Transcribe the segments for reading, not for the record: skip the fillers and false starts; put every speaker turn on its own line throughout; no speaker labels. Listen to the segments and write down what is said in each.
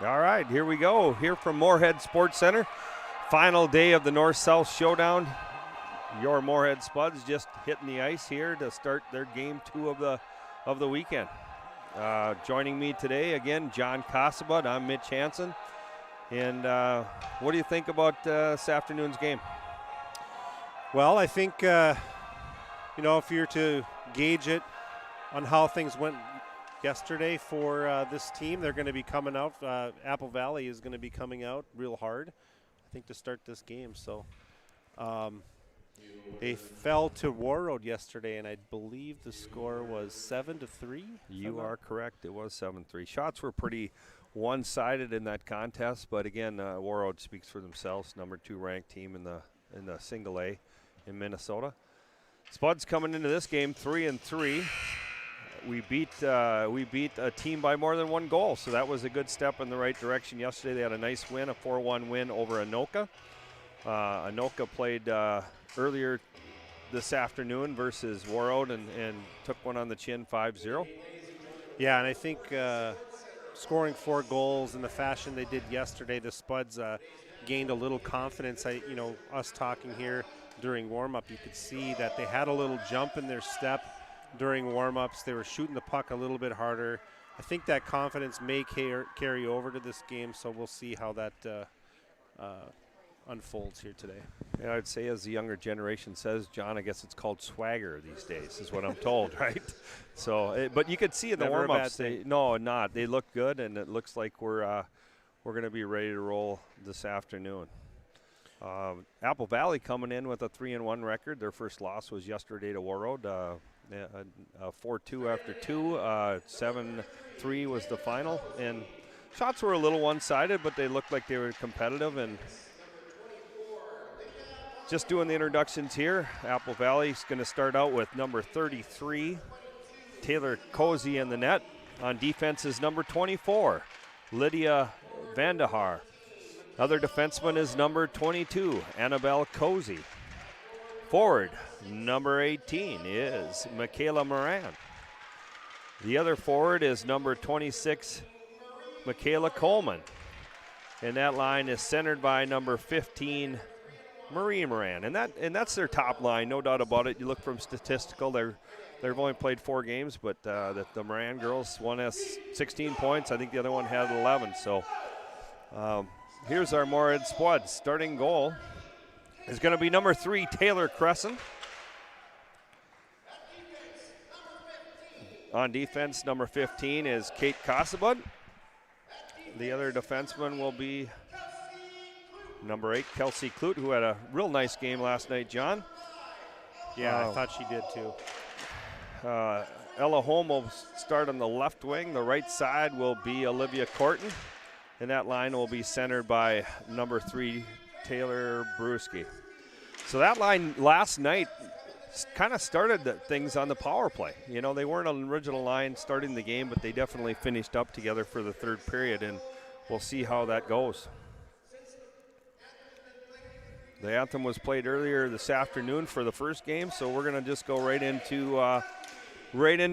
All right, here we go. Here from Moorhead Sports Center. Final day of the North-South Showdown. Your Moorhead Spuds just hitting the ice here to start their game 2 of the weekend. Joining me today, again, John Casabud. I'm Mitch Hansen. And what do you think about this afternoon's game?
Well, I think, if you're to gauge it on how things went yesterday for this team, they're going to be coming out. Apple Valley is going to be coming out real hard, I think, to start this game. So they fell to Warroad yesterday, and I believe the score was 7-3.
You are correct. It was 7-3. Shots were pretty one-sided in that contest, but again, Warroad speaks for themselves. Number 2 ranked team in the single A in Minnesota. Spuds coming into this game 3-3. We beat a team by more than 1 goal, so that was a good step in the right direction yesterday. They had a nice win, a 4-1 win over Anoka. Anoka played earlier this afternoon versus Warroad and took one on the chin 5-0.
Yeah, and I think scoring 4 goals in the fashion they did yesterday, the Spuds gained a little confidence. Us talking here during warm-up, you could see that they had a little jump in their step during warm-ups. They were shooting the puck a little bit harder. I think that confidence may carry over to this game, so we'll see how that unfolds here today.
Yeah, I'd say, as the younger generation says, John, I guess it's called swagger these days, is what I'm told, right? So, but you could see in the warm-ups, they look good, and it looks like we're going to be ready to roll this afternoon. Apple Valley coming in with a 3-1 record. Their first loss was yesterday to Warroad. 4-2 after 2, 7-3 was the final, and shots were a little one-sided, but they looked like they were competitive. And just doing the introductions here, Apple Valley's going to start out with number 33, Taylor Cozy in the net. On defense is number 24, Lydia Vandahar. Other defenseman is number 22, Annabelle Cozy. Forward, number 18 is Michaela Moran. The other forward is number 26, Michaela Coleman. And that line is centered by number 15, Marie Moran. And that's their top line, no doubt about it. You look from statistical, they've only played 4 games, but the Moran girls, one has 16 points. I think the other one had 11. So here's our Moorhead Spuds. Starting goal is going to be number 3, Taylor Crescent. On defense, number 15 is Kate Casabud. The other defenseman will be number 8, Kelsey Clute, who had a real nice game last night, John.
Yeah, I thought she did too.
Ella Holm will start on the left wing. The right side will be Olivia Corton. And that line will be centered by number 3, Taylor Brewski. So that line last night kind of started things on the power play. They weren't an original line starting the game, but they definitely finished up together for the third period, and we'll see how that goes. The anthem was played earlier this afternoon for the first game, so we're going to just go right into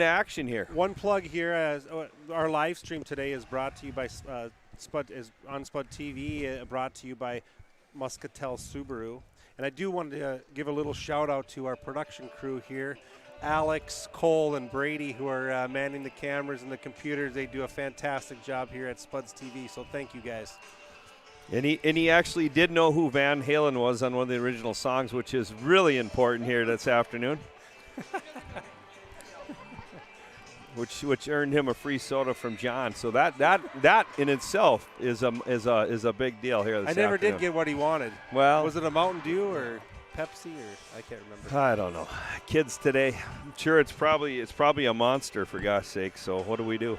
action here.
One plug here, as our live stream today is brought to you by Spud TV, brought to you by Muscatel Subaru. And I do want to give a little shout out to our production crew here, Alex, Cole, and Brady, who are manning the cameras and the computers. They do a fantastic job here at Spuds TV, so thank you guys.
And he actually did know who Van Halen was on one of the original songs, which is really important here this afternoon. which earned him a free soda from John. So that in itself is a big deal here this afternoon.
I never did get what he wanted.
Well,
was it a Mountain Dew or Pepsi, or I can't remember.
I don't know. Kids today, I'm sure it's probably a Monster, for gosh sake. So what do?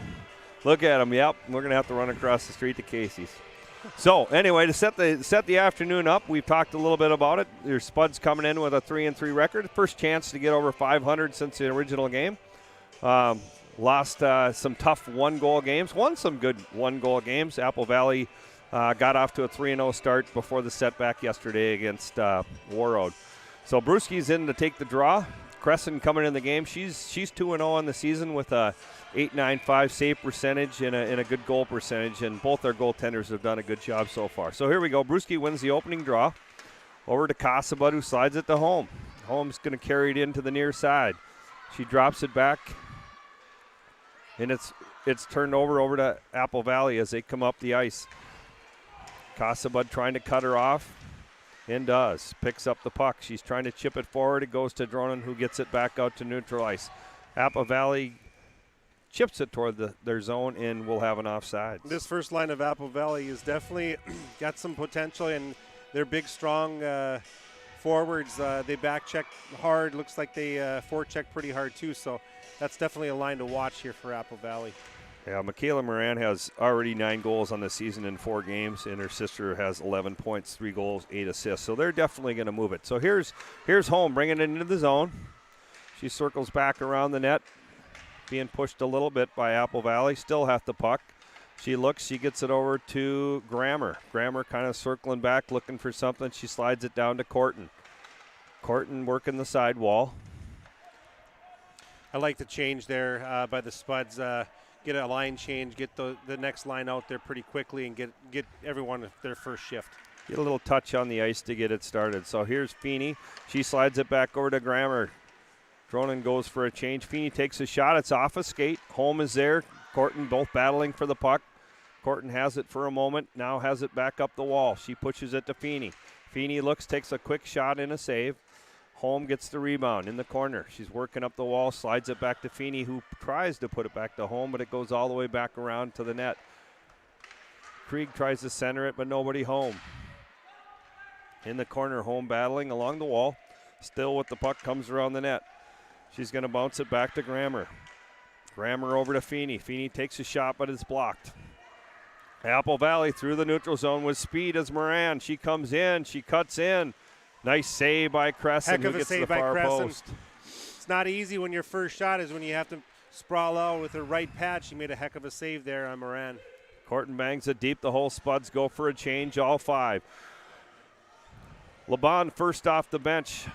Look at him. Yep, we're gonna have to run across the street to Casey's. So anyway, to set the afternoon up, we've talked a little bit about it. There's Spuds coming in with a 3-3 record. First chance to get over 500 since the original game. Lost some tough one-goal games. Won some good one-goal games. Apple Valley got off to a 3-0 start before the setback yesterday against Warroad. So Brewski's in to take the draw. Crescent coming in the game. She's 2-0 on the season with a .895 save percentage and a good goal percentage, and both our goaltenders have done a good job so far. So here we go. Brewski wins the opening draw. Over to Casabud, who slides it to Home. Home's going to carry it into the near side. She drops it back, and it's turned over to Apple Valley as they come up the ice. Casabud trying to cut her off, and does. Picks up the puck. She's trying to chip it forward. It goes to Dronen, who gets it back out to neutral ice. Apple Valley chips it toward their zone, and will have an offside.
This first line of Apple Valley is definitely got some potential, and they're big, strong forwards. They back check hard. Looks like they forecheck pretty hard too. So that's definitely a line to watch here for Apple Valley.
Yeah, Michaela Moran has already 9 goals on the season in 4 games, and her sister has 11 points, 3 goals, 8 assists. So they're definitely going to move it. So here's Home bringing it into the zone. She circles back around the net, being pushed a little bit by Apple Valley. Still have the puck. She looks, she gets it over to Grammer. Grammer kind of circling back, looking for something. She slides it down to Corton. Corton working the side wall.
I like the change there by the Spuds. Get a line change, get the next line out there pretty quickly, and get everyone their first shift.
Get a little touch on the ice to get it started. So here's Feeney. She slides it back over to Grammer. Dronen goes for a change. Feeney takes a shot. It's off a skate. Home is there. Corton both battling for the puck. Corton has it for a moment. Now has it back up the wall. She pushes it to Feeney. Feeney looks, takes a quick shot and a save. Home gets the rebound in the corner. She's working up the wall, slides it back to Feeney, who tries to put it back to Home, but it goes all the way back around to the net. Krieg tries to center it, but nobody home. In the corner, Home battling along the wall. Still with the puck, comes around the net. She's going to bounce it back to Grammer. Grammer over to Feeney. Feeney takes a shot, but it's blocked. Apple Valley through the neutral zone with speed as Moran. She comes in, she cuts in. Nice save by Crescent, who gets to the far post.
It's not easy when your first shot is when you have to sprawl out with her right pad. She made a heck of a save there on Moran.
Corton bangs it deep. The whole Spuds go for a change, all 5. Laban first off the bench.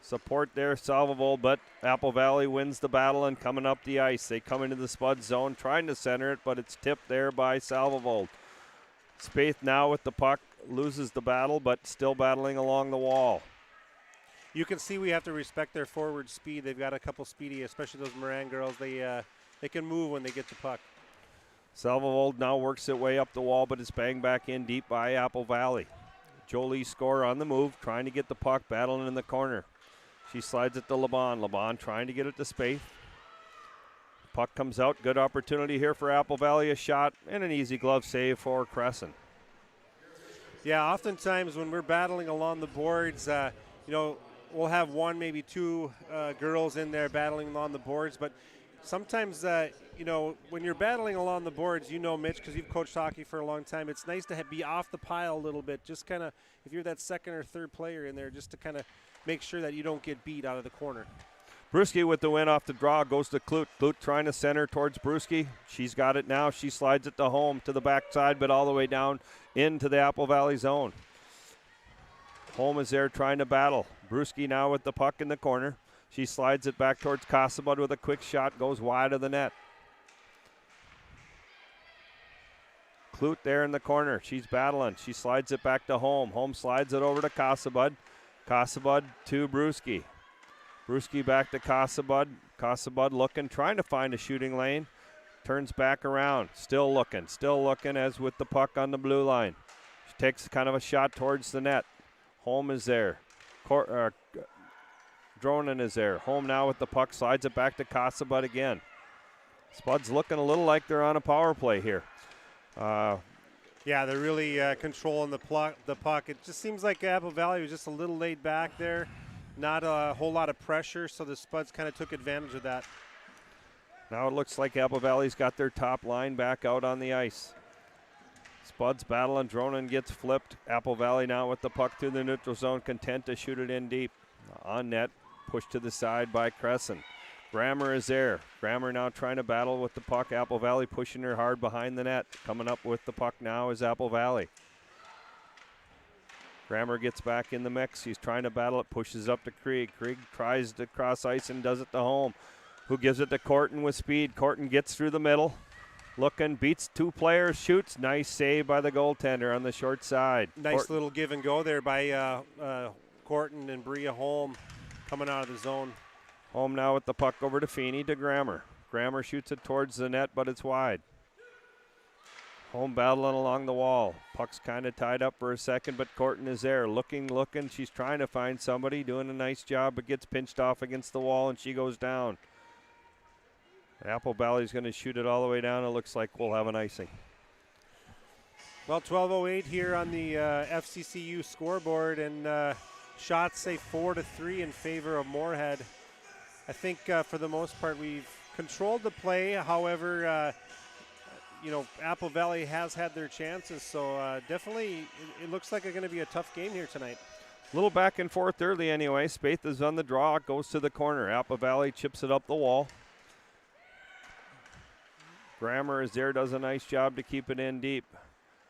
Support there, Salvovold, but Apple Valley wins the battle and coming up the ice. They come into the Spud zone, trying to center it, but it's tipped there by Salvovold. Spaeth now with the puck, loses the battle, but still battling along the wall.
You can see we have to respect their forward speed. They've got a couple speedy, especially those Moran girls. They can move when they get the puck.
Salvovold now works it way up the wall, but it's banged back in deep by Apple Valley. Jolie Score on the move, trying to get the puck, battling in the corner. She slides it to Laban. Laban trying to get it to Spaeth. Puck comes out. Good opportunity here for Apple Valley. A shot and an easy glove save for Crescent.
Yeah, oftentimes when we're battling along the boards, we'll have 1, maybe 2 girls in there battling along the boards. But sometimes, when you're battling along the boards, Mitch, because you've coached hockey for a long time, it's nice to be off the pile a little bit. Just kind of, if you're that second or third player in there, just to kind of make sure that you don't get beat out of the corner.
Brewski with the win off the draw goes to Clute. Clute trying to center towards Brewski. She's got it now. She slides it to Home to the backside, but all the way down into the Apple Valley zone. Home is there trying to battle. Brewski now with the puck in the corner. She slides it back towards Casabud with a quick shot, goes wide of the net. Clute there in the corner. She's battling. She slides it back to Home. Home slides it over to Casabud. Casabud to Brewski. Brewski back to Casabud. Casabud looking, trying to find a shooting lane. Turns back around. Still looking as with the puck on the blue line. She takes kind of a shot towards the net. Home is there. Dronen is there. Home now with the puck. Slides it back to Casabud again. Spud's looking a little like they're on a power play here.
Yeah, they're really controlling the puck. It just seems like Apple Valley was just a little laid back there. Not a whole lot of pressure, so the Spuds kind of took advantage of that.
Now it looks like Apple Valley's got their top line back out on the ice. Spuds battling. Dronen gets flipped. Apple Valley now with the puck through the neutral zone, content to shoot it in deep. On net, pushed to the side by Crescent. Grammer is there. Grammer now trying to battle with the puck. Apple Valley pushing her hard behind the net. Coming up with the puck now is Apple Valley. Grammer gets back in the mix. He's trying to battle it, pushes up to Krieg. Krieg tries to cross ice and does it to Home, who gives it to Corton with speed. Corton gets through the middle. Looking, beats 2 players, shoots. Nice save by the goaltender on the short side.
Nice little give and go there by Corton and Bria Holm coming out of the zone.
Home now with the puck over to Feeney to Grammer. Grammer shoots it towards the net, but it's wide. Home battling along the wall. Puck's kind of tied up for a second, but Corton is there. Looking. She's trying to find somebody, doing a nice job, but gets pinched off against the wall, and she goes down. Apple Valley's going to shoot it all the way down. It looks like we'll have an icing.
Well, 12:08 here on the FCCU scoreboard, and shots say 4-3 in favor of Moorhead. I think for the most part we've controlled the play. However, Apple Valley has had their chances, so definitely it looks like it's going to be a tough game here tonight.
A little back and forth early anyway. Spaeth is on the draw. It goes to the corner. Apple Valley chips it up the wall. Grammer is there, does a nice job to keep it in deep.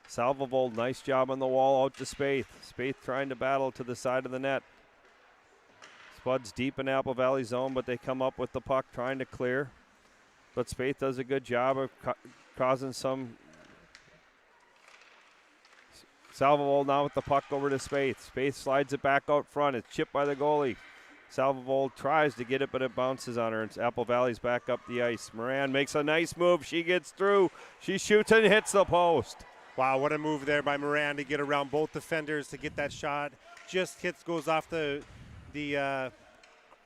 Salvovold, nice job on the wall out to Spaeth. Spaeth trying to battle to the side of the net. Spuds deep in Apple Valley zone, but they come up with the puck trying to clear. But Spaeth does a good job of causing some. Salvovold now with the puck over to Spaeth. Spaeth slides it back out front. It's chipped by the goalie. Salvovold tries to get it, but it bounces on her, and Apple Valley's back up the ice. Moran makes a nice move. She gets through. She shoots and hits the post.
Wow, what a move there by Moran to get around both defenders to get that shot. Just goes off the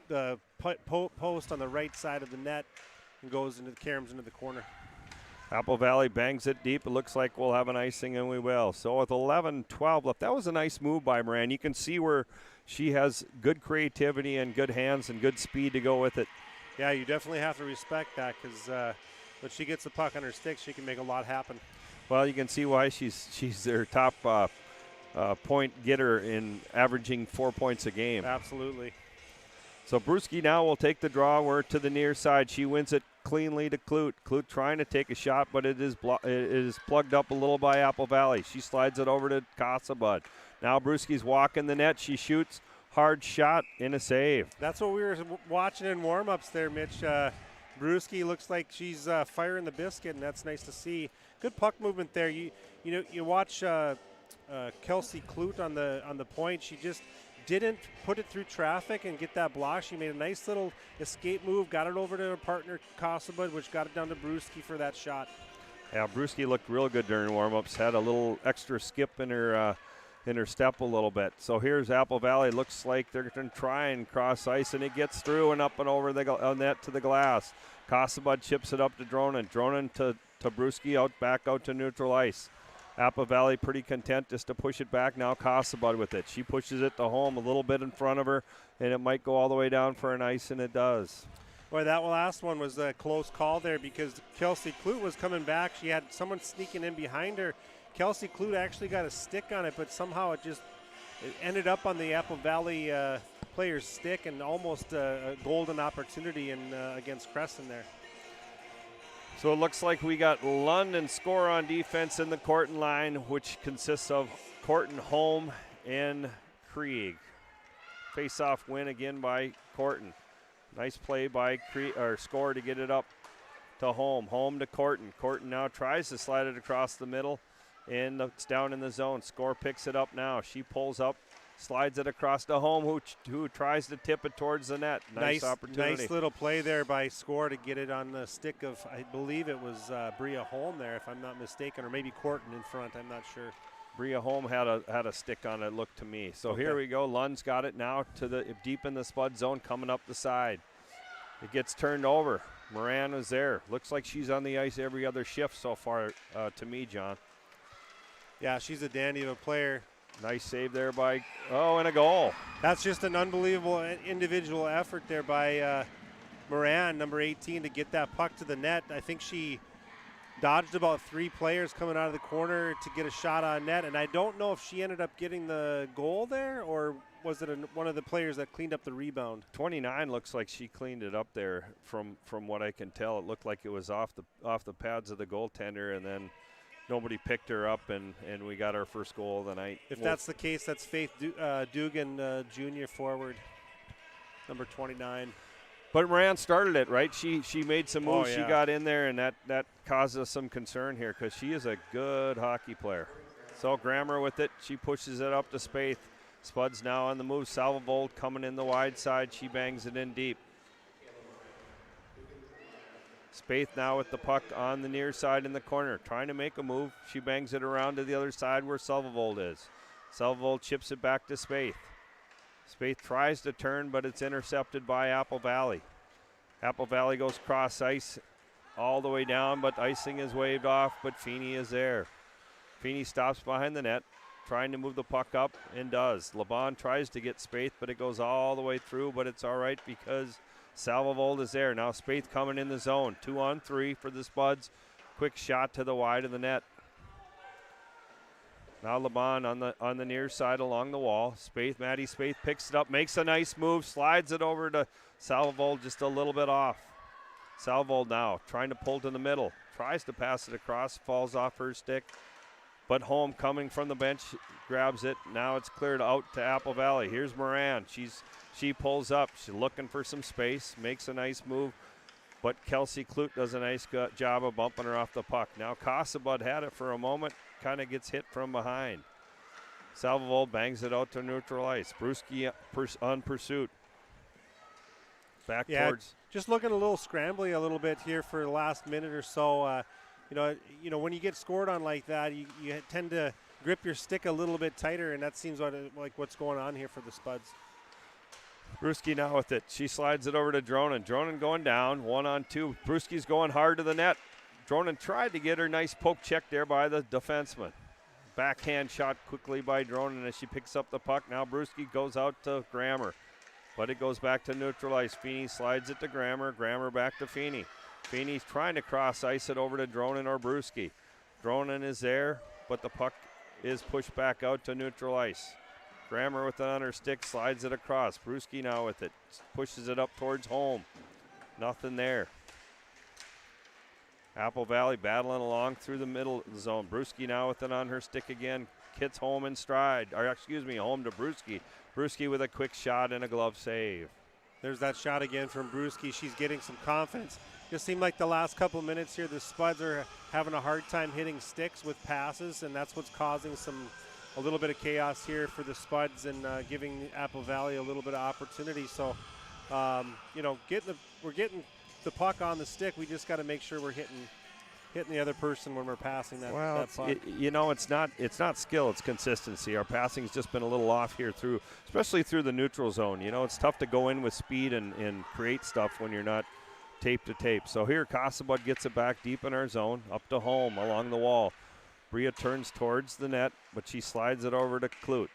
post on the right side of the net and goes into the caroms into the corner.
Apple Valley bangs it deep. It looks like we'll have an icing, and we will. So with 11-12 left, that was a nice move by Moran. You can see where she has good creativity and good hands and good speed to go with it.
Yeah, you definitely have to respect that, because when she gets the puck on her stick, she can make a lot happen.
Well, you can see why she's their top point getter in averaging 4 points a game.
Absolutely.
So Brewski now will take the draw. We're to the near side. She wins it cleanly to Clute. Clute trying to take a shot, but it is plugged up a little by Apple Valley. She slides it over to Casabud. Now Brewski's walking the net. She shoots. Hard shot in a save.
That's what we were watching in warm-ups there, Mitch. Brewski looks like she's firing the biscuit, and that's nice to see. Good puck movement there. You watch Kelsey Clute on the point. She just didn't put it through traffic and get that block. She made a nice little escape move, got it over to her partner Casabud, which got it down to Brewski for that shot.
Yeah, Brewski looked real good during warm-ups. Had a little extra skip in her step a little bit. So here's Apple Valley. Looks like they're going to try and cross ice, and it gets through and up and over the net to the glass. Casabud chips it up to Dronan. Dronan to Brewski, back out to neutral ice. Apple Valley pretty content just to push it back. Now Casabud with it. She pushes it to Home a little bit in front of her, and it might go all the way down for an ice, and it does.
Boy, that last one was a close call there, because Kelsey Clute was coming back. She had someone sneaking in behind her. Kelsey Clute actually got a stick on it, but somehow it ended up on the Apple Valley player's stick, and almost a golden opportunity against Crescent there.
So it looks like we got London score on defense in the Corton line, which consists of Corton, Home, and Krieg. Face-off win again by Corton. Nice play by Score to get it up to Home. Home to Corton. Corton now tries to slide it across the middle, and it's down in the zone. Score picks it up now. She pulls up, slides it across to Home, who tries to tip it towards the net. Nice opportunity.
Nice little play there by Score to get it on the stick of, I believe it was Bria Holm there, if I'm not mistaken, or maybe Corton in front. I'm not sure.
Bria Holm had a stick on it, looked to me. So okay. Here we go. Lund's got it now to the deep in the Spud zone, coming up the side. It gets turned over. Moran is there. Looks like she's on the ice every other shift so far to me, John.
Yeah, she's a dandy of a player.
Nice save there by, and a goal.
That's just an unbelievable individual effort there by Moran, number 18, to get that puck to the net. I think she dodged about 3 players coming out of the corner to get a shot on net, and I don't know if she ended up getting the goal there, or was it one of the players that cleaned up the rebound?
29 looks like she cleaned it up there from what I can tell. It looked like it was off the pads of the goaltender, and then nobody picked her up, and we got our first goal of the night.
If that's the case, that's Faith Dugan, junior forward, number 29.
But Moran started it, right? She made some moves.
Oh, yeah.
She got in there, and that caused us some concern here because she is a good hockey player. So Grammer with it. She pushes it up to Spaeth. Spud's now on the move. Salvold coming in the wide side. She bangs it in deep. Spaeth now with the puck on the near side in the corner, trying to make a move. She bangs it around to the other side where Salvold is. Salvold chips it back to Spaeth. Spaeth tries to turn, but it's intercepted by Apple Valley. Apple Valley goes cross ice all the way down, but icing is waved off, but Feeney is there. Feeney stops behind the net, trying to move the puck up, and does. LeBon tries to get Spaeth, but it goes all the way through, but it's all right because Salvold is there. Now Spaeth coming in the zone. 2-on-3 for the Spuds. Quick shot to the wide of the net. Now LeBon on the near side along the wall. Maddie Spaeth picks it up, makes a nice move, slides it over to Salvold just a little bit off. Salvold now trying to pull to the middle. Tries to pass it across, falls off her stick. But Holm coming from the bench grabs it. Now it's cleared out to Apple Valley. Here's Moran. She pulls up. She's looking for some space, makes a nice move. But Kelsey Clute does a nice job of bumping her off the puck. Now Cassabud had it for a moment. Kind of gets hit from behind. Salvold bangs it out to neutral ice. Brewski on pursuit. Back towards.
Just looking a little scrambly a little bit here for the last minute or so. You know, when you get scored on like that, you tend to grip your stick a little bit tighter, and that seems like what's going on here for the Spuds.
Brewski now with it. She slides it over to Dronen. Dronen going down, 1-on-2. Brewski's going hard to the net. Dronen tried to get her nice poke check there by the defenseman. Backhand shot quickly by Dronen as she picks up the puck. Now Brewski goes out to Grammer, but it goes back to neutral ice. Feeney slides it to Grammer. Grammer back to Feeney. Feeney's trying to cross ice it over to Dronen or Brewski. Dronen is there, but the puck is pushed back out to neutral ice. Grammer with it on her stick, slides it across. Brewski now with it, pushes it up towards home. Nothing there. Apple Valley battling along through the middle of the zone. Brewski now with it on her stick again. Hits home in stride, home to Brewski. Brewski with a quick shot and a glove save.
There's that shot again from Brewski. She's getting some confidence. Just seemed like the last couple minutes here, the Spuds are having a hard time hitting sticks with passes, and that's what's causing a little bit of chaos here for the Spuds and giving Apple Valley a little bit of opportunity. So, we're getting the puck on the stick. We just got to make sure we're hitting the other person when we're passing that.
Well,
that puck.
it's not skill, it's consistency. Our passing's just been a little off here especially through the neutral zone. You know, it's tough to go in with speed and create stuff when you're not tape to tape. So here, Cassabud gets it back deep in our zone, up to home along the wall. Bria turns towards the net, but she slides it over to Clute.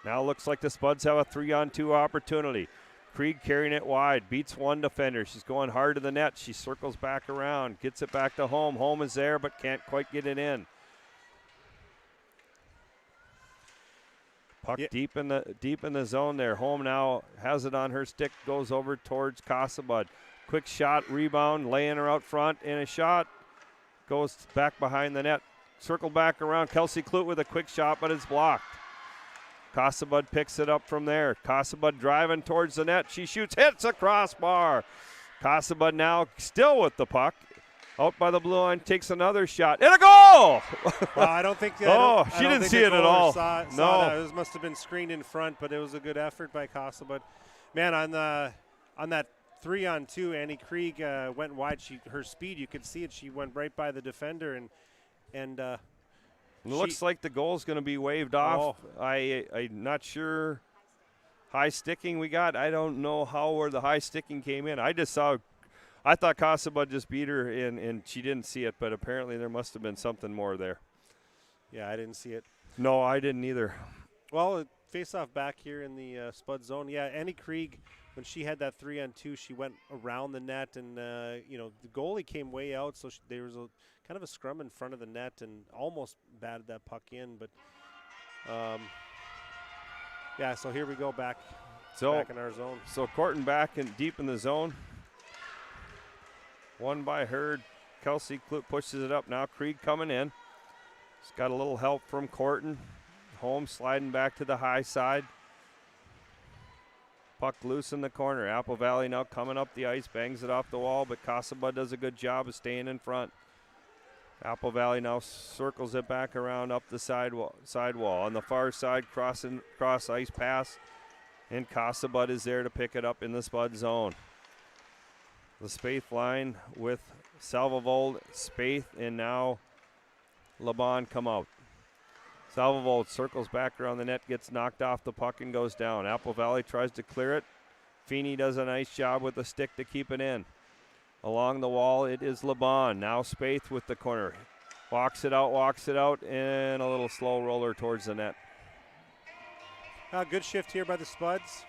Now looks like the Spuds have a 3-on-2 opportunity. Krieg carrying it wide, beats one defender. She's going hard to the net. She circles back around, gets it back to home. Home is there, but can't quite get it in. Puck deep in the zone there. Home now has it on her stick, goes over towards Cassabud. Quick shot, rebound, laying her out front, and a shot goes back behind the net. Circle back around. Kelsey Clute with a quick shot, but it's blocked. Cassabud picks it up from there. Cassabud driving towards the net. She shoots, hits a crossbar. Cassabud now still with the puck. Out by the blue line, takes another shot. And a goal!
Well, I don't think.
She didn't see it at all.
No. It must have been screened in front, but it was a good effort by Cassabud. Man, on that 3-on-2, Annie Krieg went wide. Her speed, you could see it. She went right by the defender, and
it looks like the goal's going to be waved off. I'm not sure. High sticking we got. I don't know where the high sticking came in. I thought Cassabud just beat her, and she didn't see it, but apparently there must have been something more there.
Yeah, I didn't see it.
No, I didn't either.
Well, face-off back here in the Spud zone. Yeah, Annie Krieg, when she had that 3-on-2, she went around the net, and the goalie came way out, so there was a kind of a scrum in front of the net and almost batted that puck in. But so here we go back in our zone. So
Corton back and deep in the zone. One by Hurd. Kelsey Clute pushes it up. Now Krieg coming in. He's got a little help from Corton. Holmes sliding back to the high side. Puck loose in the corner. Apple Valley now coming up the ice, bangs it off the wall, but Casabud does a good job of staying in front. Apple Valley now circles it back around up the sidewall. On the far side, cross ice pass, and Casabud is there to pick it up in the Spud zone. The Spaeth line with Salvavold, Spaeth, and now Laban come out. Salvavold circles back around the net, gets knocked off the puck and goes down. Apple Valley tries to clear it. Feeney does a nice job with the stick to keep it in. Along the wall, it is Laban. Now Spaeth with the corner. Walks it out, and a little slow roller towards the net.
Good shift here by the Spuds.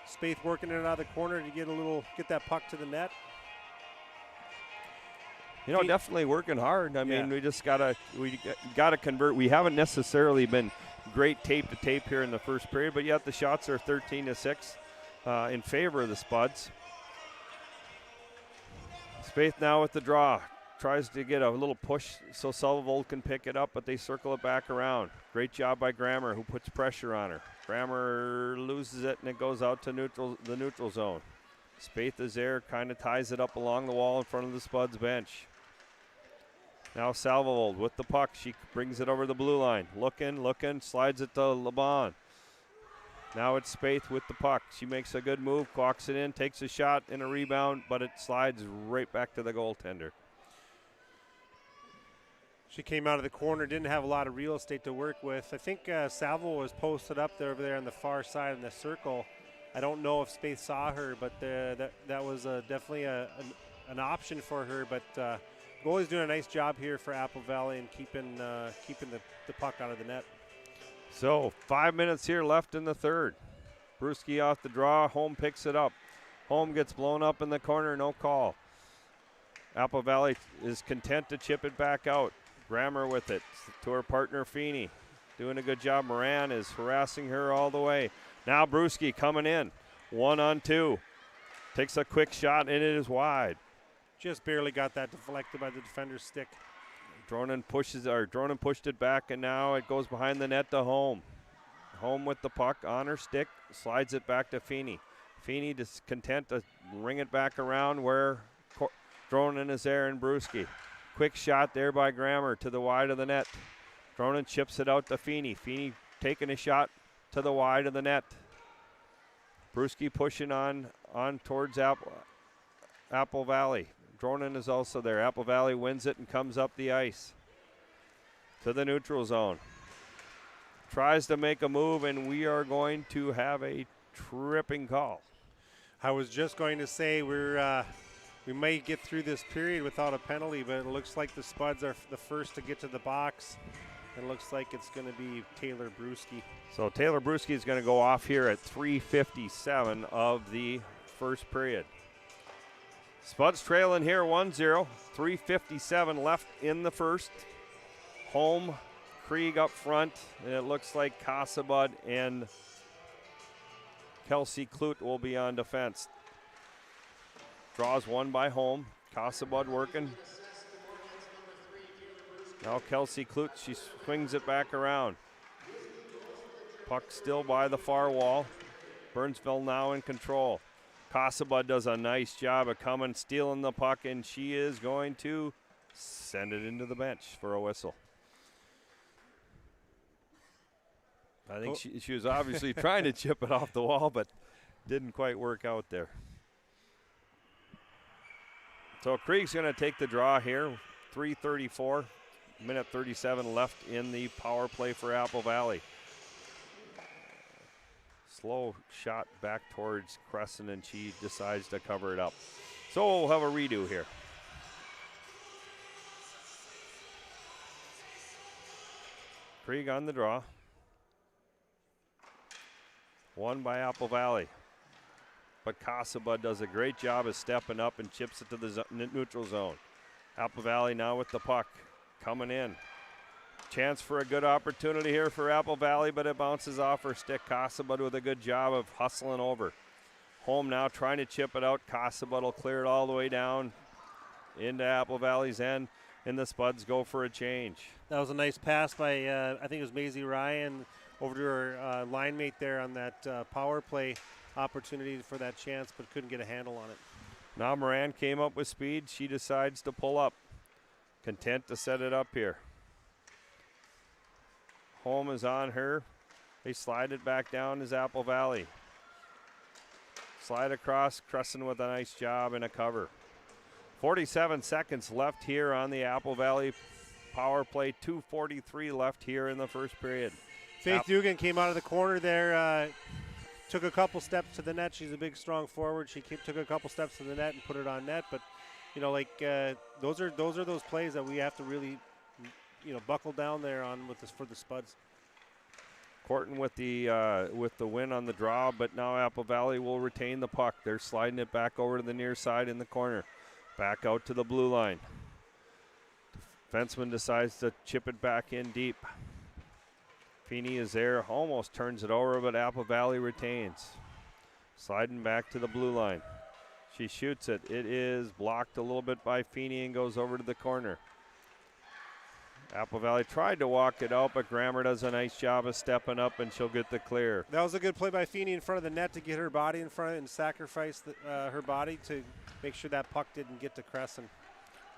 Spaeth working in and out of the corner to get that puck to the net.
Definitely working hard. I mean, we gotta convert. We haven't necessarily been great tape to tape here in the first period, but yet the shots are 13-6 in favor of the Spuds. Spaeth now with the draw. Tries to get a little push so Salvavold can pick it up, but they circle it back around. Great job by Grammer, who puts pressure on her. Grammer loses it, and it goes out to the neutral zone. Spaeth is there, kind of ties it up along the wall in front of the Spuds bench. Now Salvavold with the puck. She brings it over the blue line. Looking, slides it to Laban. Now it's Spaeth with the puck. She makes a good move, walks it in, takes a shot and a rebound, but it slides right back to the goaltender.
She came out of the corner, didn't have a lot of real estate to work with. I think Salvo was posted up there over there on the far side in the circle. I don't know if Spaeth saw her, but that was definitely an option for her. But goalie's doing a nice job here for Apple Valley and keeping the puck out of the net.
So 5 minutes here left in the third. Brewski off the draw. Holm picks it up. Holm gets blown up in the corner. No call. Apple Valley is content to chip it back out. Grammer with it to her partner Feeney. Doing a good job. Moran is harassing her all the way. Now Brewski coming in. 1-on-2. Takes a quick shot and it is wide.
Just barely got that deflected by the defender's stick.
Dronen pushed it back, and now it goes behind the net to Holm. Holm with the puck on her stick, slides it back to Feeney. Feeney just content to ring it back around where Dronen is there and Brewski. Quick shot there by Grammer to the wide of the net. Dronen chips it out to Feeney. Feeney taking a shot to the wide of the net. Brewski pushing on towards Apple Valley. Dronen is also there. Apple Valley wins it and comes up the ice to the neutral zone. Tries to make a move, and we are going to have a tripping call.
I was just going to say we may get through this period without a penalty, but it looks like the Spuds are the first to get to the box. It looks like it's going to be Taylor Brewski. So
Taylor Brewski is going to go off here at 3:57 of the first period. Spuds trailing here 1-0. 3:57 left in the first. Holm, Krieg up front, and it looks like Casabud and Kelsey Clute will be on defense. Draws one by Holm. Casabud working. Now Kelsey Clute, she swings it back around. Puck still by the far wall. Burnsville now in control. Casabud does a nice job of coming, stealing the puck, and she is going to send it into the bench for a whistle. I think she was obviously trying to chip it off the wall, but didn't quite work out there. So Krieg's going to take the draw here. 3:34, minute 37 left in the power play for Apple Valley. Slow shot back towards Crescent, and she decides to cover it up. So we'll have a redo here. Krieg on the draw. Won by Apple Valley. But Casabud does a great job of stepping up and chips it to the neutral zone. Apple Valley now with the puck. Coming in. Chance for a good opportunity here for Apple Valley, but it bounces off her stick. Casabud with a good job of hustling over. Holm now trying to chip it out. Casabud will clear it all the way down. into Apple Valley's end, and the Spuds go for a change.
That was a nice pass by, I think it was Maisie Ryan, over to her line mate there on that power play opportunity for that chance, but couldn't get a handle on it.
Now Moran came up with speed. She decides to pull up. Content to set it up here. Home is on her. They slide it back down as Apple Valley. Slide across, Crescent with a nice job and a cover. 47 seconds left here on the Apple Valley power play. 2:43 left here in the first period.
Faith Dugan came out of the corner there, took a couple steps to the net. She's a big, strong forward. She took a couple steps to the net and put it on net. But, you know, like those are those plays that we have to really, you know, buckle down there on with this for the Spuds.
Corton with the win on the draw, but now Apple Valley will retain the puck. They're sliding it back over to the near side in the corner. Back out to the blue line. Defenseman decides to chip it back in deep. Feeney is there, almost turns it over, but Apple Valley retains. Sliding back to the blue line. She shoots it. It is blocked a little bit by Feeney and goes over to the corner. Apple Valley tried to walk it out, but Grammer does a nice job of stepping up, and she'll get the clear.
That was a good play by Feeney in front of the net to get her body in front and sacrifice her body to make sure that puck didn't get to Crescent.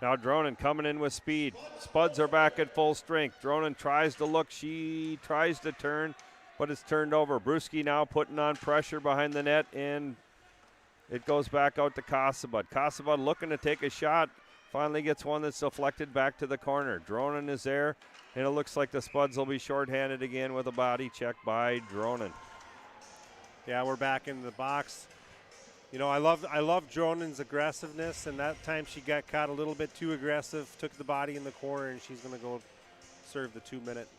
Now Dronin coming in with speed. Spuds are back at full strength. Dronin tries to look. She tries to turn, but it's turned over. Brewski now putting on pressure behind the net, and it goes back out to Cassabud. Cassabud looking to take a shot. Finally gets one that's deflected back to the corner. Dronin is there, and it looks like the Spuds will be shorthanded again with a body check by Dronin.
Yeah, we're back in the box. You know, I love Dronin's aggressiveness, and that time she got caught a little bit too aggressive, took the body in the corner, and she's going to go serve the 2-minute.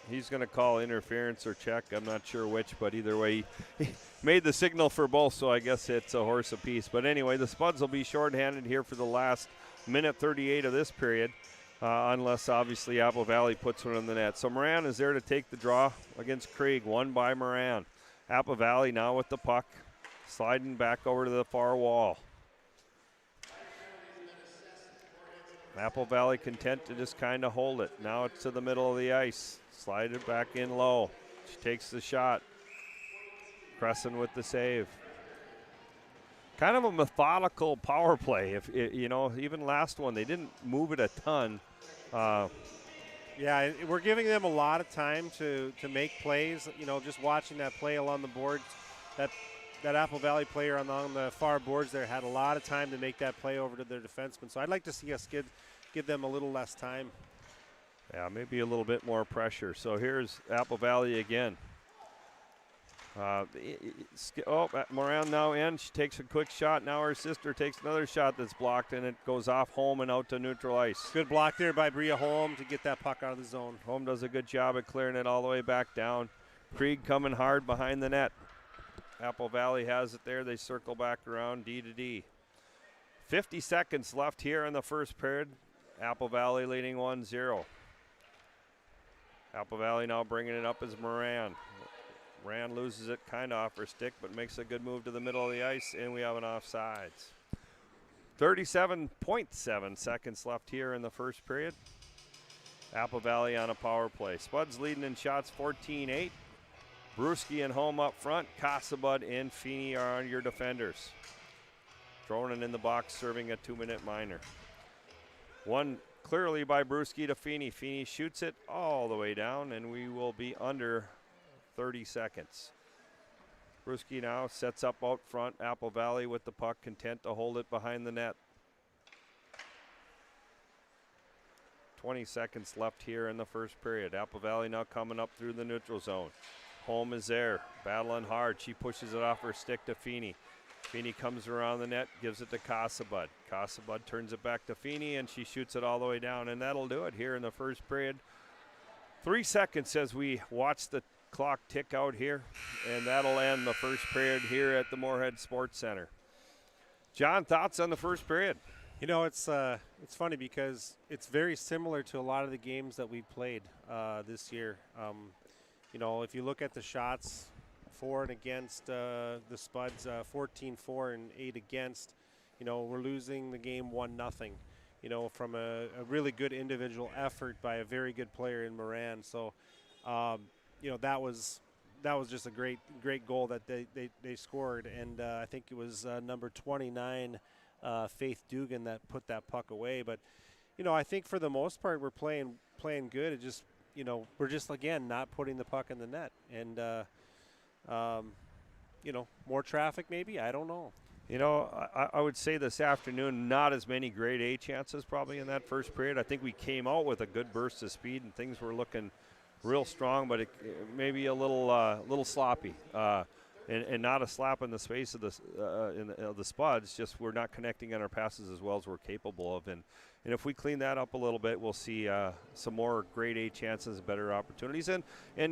He's going to call interference or check. I'm not sure which, but either way, he made the signal for both, so I guess it's a horse apiece. But anyway, the Spuds will be shorthanded here for the last minute 38 of this period, unless obviously Apple Valley puts one in the net. So Moran is there to take the draw against Krieg, won by Moran. Apple Valley now with the puck, sliding back over to the far wall. Apple Valley content to just kind of hold it. Now it's to the middle of the ice. Slide it back in low. She takes the shot. Crescent with the save. Kind of a methodical power play. If you know, even last one, they didn't move it a ton.
Yeah, we're giving them a lot of time to make plays. You know, just watching that play along the boards, that Apple Valley player on the far boards there had a lot of time to make that play over to their defenseman. So I'd like to see us give them a little less time.
Yeah, maybe a little bit more pressure. So here's Apple Valley again. Moran now in. She takes a quick shot. Now her sister takes another shot that's blocked, and it goes off Home and out to neutral ice.
Good block there by Bria Holm to get that puck out of the zone.
Home does a good job at clearing it all the way back down. Krieg coming hard behind the net. Apple Valley has it there. They circle back around D to D. 50 seconds left here in the first period. Apple Valley leading 1-0. Apple Valley now bringing it up as Moran. Moran loses it kind of off her stick, but makes a good move to the middle of the ice, and we have an offsides. 37.7 seconds left here in the first period. Apple Valley on a power play. Spuds leading in shots 14-8. Brewski and Home up front. Cassabud and Feeney are on your defenders. Dronin in the box serving a 2-minute minor. One clearly by Brewski to Feeney. Feeney shoots it all the way down, and we will be under 30 seconds. Brewski now sets up out front. Apple Valley with the puck, content to hold it behind the net. 20 seconds left here in the first period. Apple Valley now coming up through the neutral zone. Home is there, battling hard. She pushes it off her stick to Feeney. Feeney comes around the net, gives it to Cassabud. Cassabud turns it back to Feeney, and she shoots it all the way down, and that'll do it here in the first period. 3 seconds as we watch the clock tick out here, and that'll end the first period here at the Moorhead Sports Center. John, thoughts on the first period?
You know, it's funny because it's very similar to a lot of the games that we played this year. You know, if you look at the shots for and against the Spuds, 14-4 and 8 against, we're losing the game 1-0, from a really good individual effort by a very good player in Moran. So, that was just a great goal that they scored, and I think it was number 29, Faith Dugan, that put that puck away. But I think for the most part we're playing good. It just we're just again not putting the puck in the net, and more traffic maybe. I don't know.
I would say this afternoon, not as many grade A chances probably in that first period. I think we came out with a good burst of speed and things were looking real strong, but it maybe a little sloppy, and not a slap in the face of the Spuds. Just we're not connecting on our passes as well as we're capable of, and if we clean that up a little bit, we'll see some more grade A chances, better opportunities, and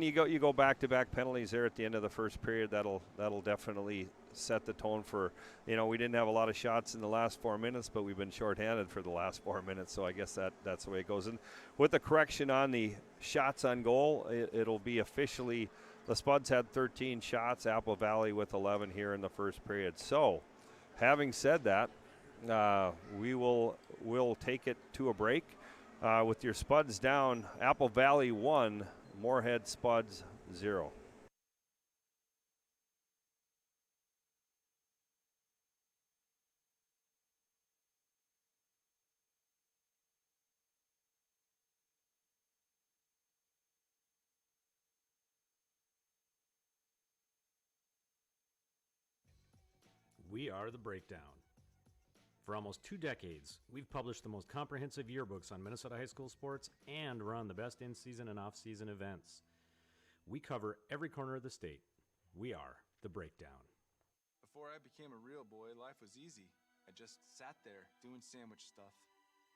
you go back-to-back penalties there at the end of the first period. That'll definitely set the tone for, we didn't have a lot of shots in the last 4 minutes, but we've been shorthanded for the last 4 minutes, so I guess that's the way it goes. And with the correction on the shots on goal, it'll be officially the Spuds had 13 shots, Apple Valley with 11 here in the first period. So having said that, we'll take it to a break with your Spuds down. Apple Valley 1, Moorhead Spuds 0.
We are The Breakdown. For almost 2 decades, we've published the most comprehensive yearbooks on Minnesota high school sports and run the best in-season and off-season events. We cover every corner of the state. We are The Breakdown.
Before I became a real boy, life was easy. I just sat there doing sandwich stuff.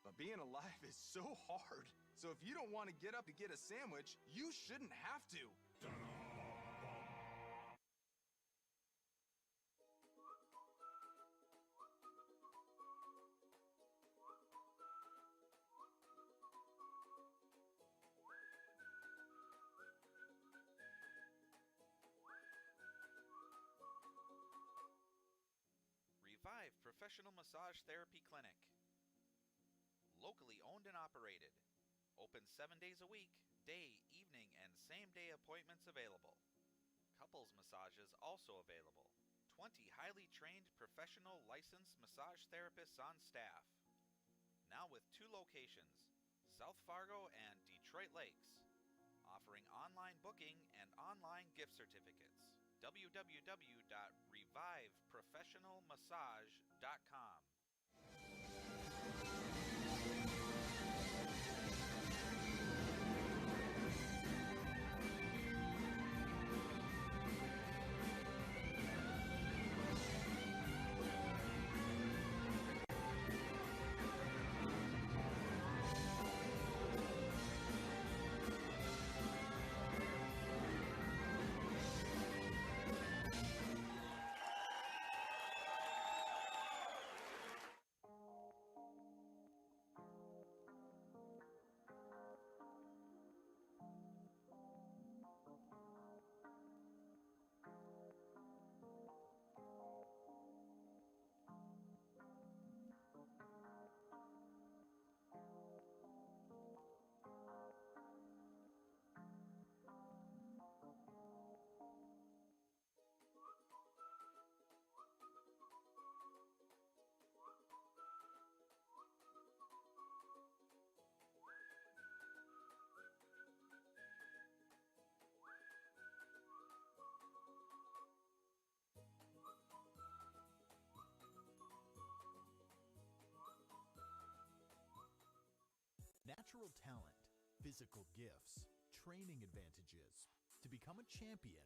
But being alive is so hard. So if you don't want to get up to get a sandwich, you shouldn't have to.
Revive Professional Massage Therapy Clinic. Locally owned and operated. Open 7 days a week, day, evening, and same-day appointments available. Couples massages also available. 20 highly trained professional licensed massage therapists on staff. Now with 2 locations, South Fargo and Detroit Lakes. Offering online booking and online gift certificates. www.reviveprofessionalmassage.com.
Natural talent, physical gifts, training advantages. To become a champion,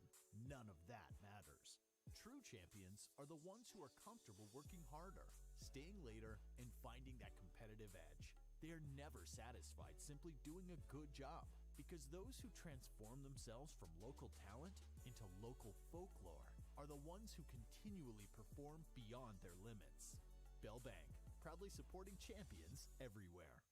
none of that matters. True champions are the ones who are comfortable working harder, staying later, and finding that competitive edge. They are never satisfied simply doing a good job, because those who transform themselves from local talent into local folklore are the ones who continually perform beyond their limits. Bell Bank, proudly supporting champions everywhere.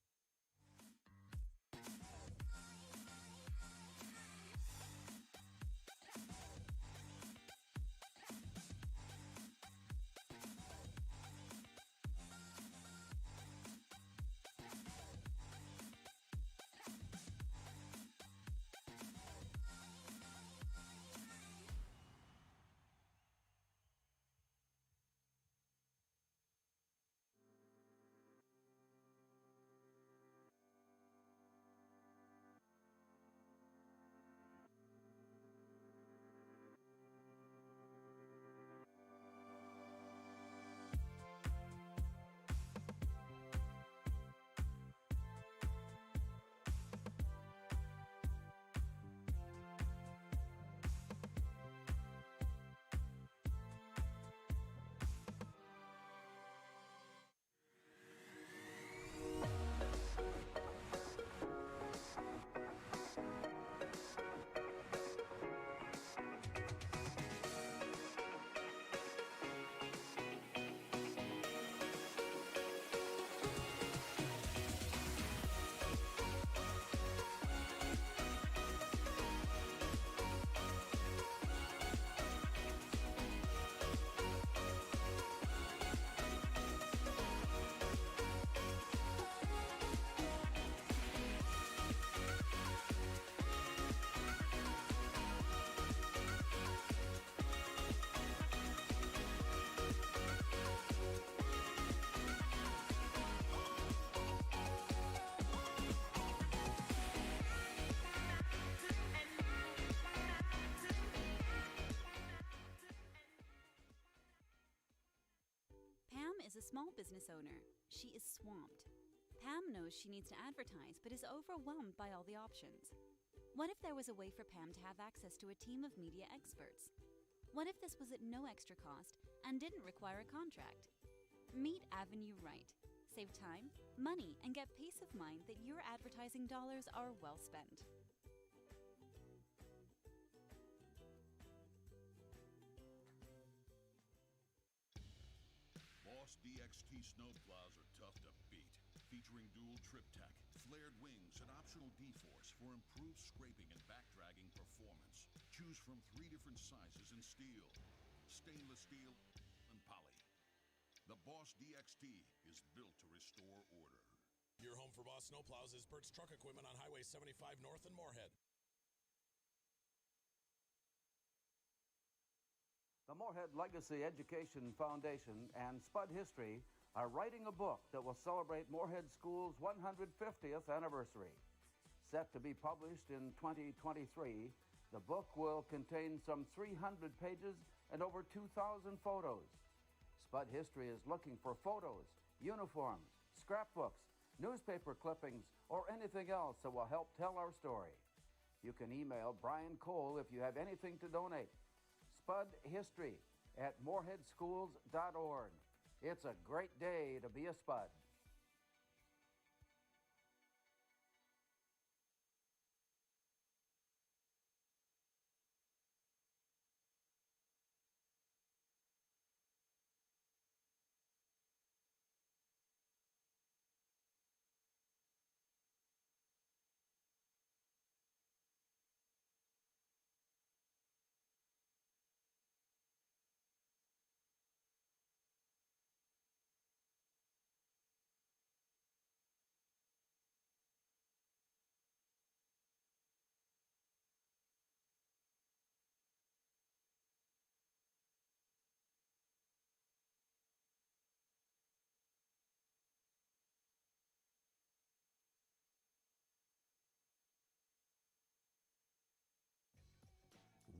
small business owner. She is swamped. Pam knows she needs to advertise but is overwhelmed by all the options. What if there was a way for Pam to have access to a team of media experts? What if this was at no extra cost and didn't require a contract? Meet Avenue Right. Save time, money, and get peace of mind that your advertising dollars are well spent.
Boss DXT snowplows are tough to beat. Featuring dual trip tech, flared wings, and optional D-force for improved scraping and backdragging performance. Choose from 3 different sizes in steel, stainless steel, and poly. The Boss DXT is built to restore order.
Your home for Boss snowplows is Bert's Truck Equipment on Highway 75 North in Moorhead.
The Moorhead Legacy Education Foundation and Spud History are writing a book that will celebrate Moorhead School's 150th anniversary. Set to be published in 2023, the book will contain some 300 pages and over 2,000 photos. Spud History is looking for photos, uniforms, scrapbooks, newspaper clippings, or anything else that will help tell our story. You can email Brian Cole if you have anything to donate. spudhistory@moorheadschools.org. It's a great day to be a Spud.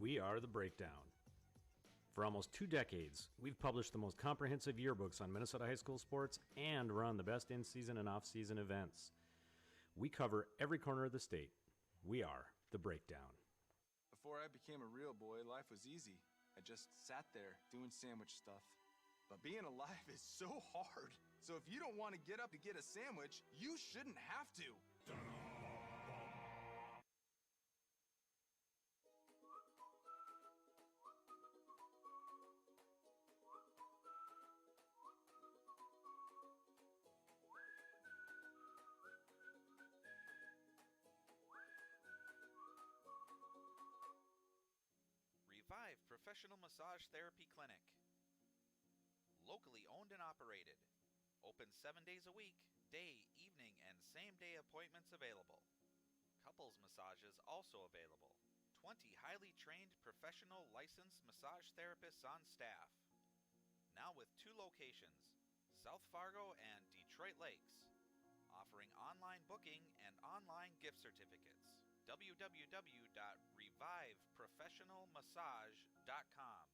We are The Breakdown. For almost 2 decades, we've published the most comprehensive yearbooks on Minnesota high school sports and run the best in-season and off-season events. We cover every corner of the state. We are The Breakdown.
Before I became a real boy, life was easy. I just sat there doing sandwich stuff. But being alive is so hard. So if you don't want to get up to get a sandwich, you shouldn't have to.
Revive Professional Massage Therapy Clinic. Locally owned and operated. Open 7 days a week, day, evening, and same-day appointments available. Couples massages also available. 20 highly trained professional licensed massage therapists on staff. Now with 2 locations, South Fargo and Detroit Lakes. Offering online booking and online gift certificates. www.reviveprofessionalmassage.com.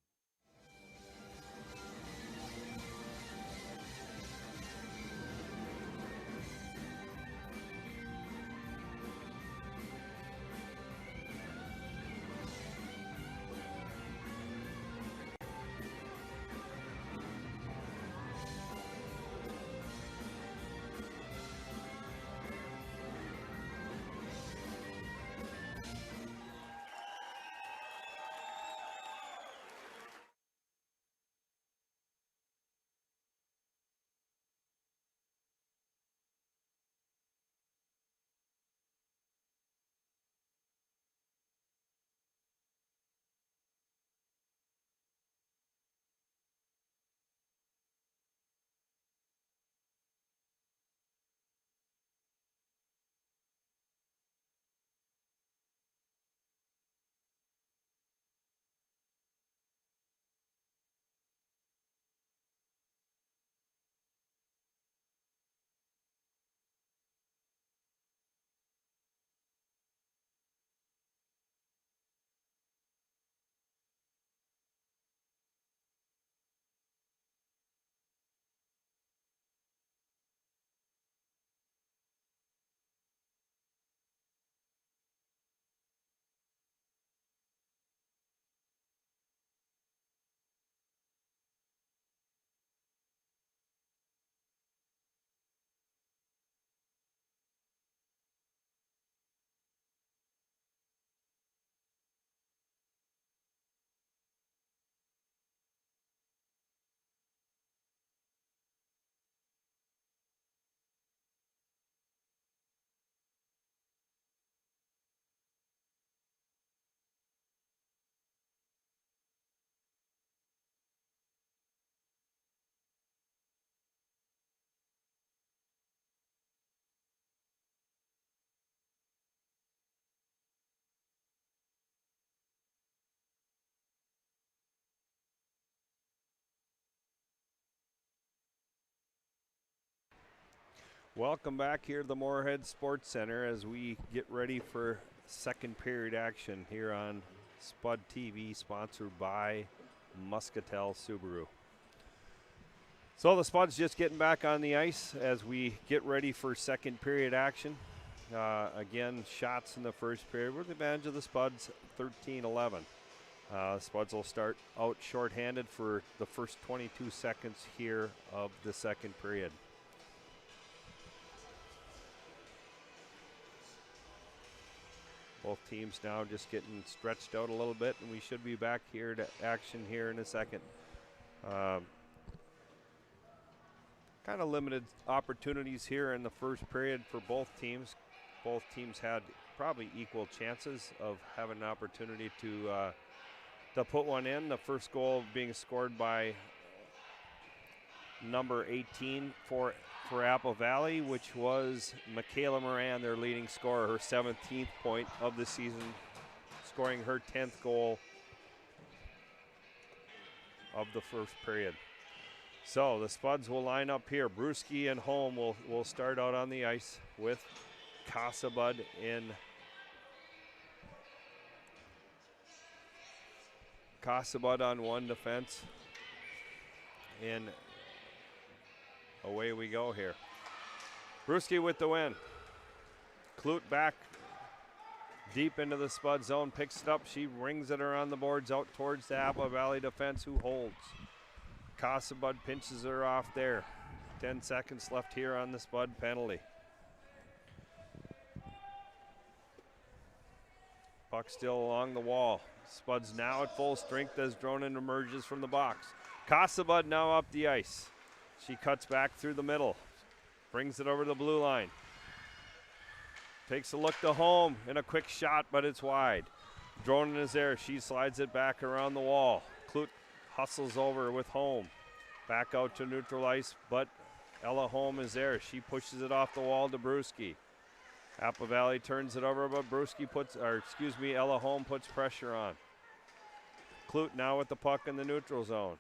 Welcome back here to the Moorhead Sports Center as we get ready for second period action here on Spud TV, sponsored by Muscatel Subaru. So the Spuds just getting back on the ice as we get ready for second period action. Again, shots in the first period with the advantage of the Spuds, 13-11. Spuds will start out shorthanded for the first 22 seconds here of the second period. Both teams now just getting stretched out a little bit, and we should be back here to action here in a second. Kind of limited opportunities here in the first period for both teams. Both teams had probably equal chances of having an opportunity to put one in. The first goal being scored by number 18 for Apple Valley, which was Michaela Moran, their leading scorer, her 17th point of the season, scoring her 10th goal of the first period. So the Spuds will line up here. Brewski and Holm will start out on the ice with Casabud in Casabud on one defense, and away we go here. Brewski with the win. Clute back deep into the Spud zone, picks it up. She rings it around the boards out towards the Apple Valley defense, who holds. Casabud pinches her off there. 10 seconds left here on the Spud penalty. Puck still along the wall. Spuds now at full strength as Dronen emerges from the box. Casabud now up the ice. She cuts back through the middle, brings it over to the blue line. Takes a look to home and a quick shot, but it's wide. Dronen is there. She slides it back around the wall. Clute hustles over with Home. Back out to neutral ice, but Ella Home is there. She pushes it off the wall to Brewski. Apple Valley turns it over, but Ella Home puts pressure on. Clute now with the puck in the neutral zone.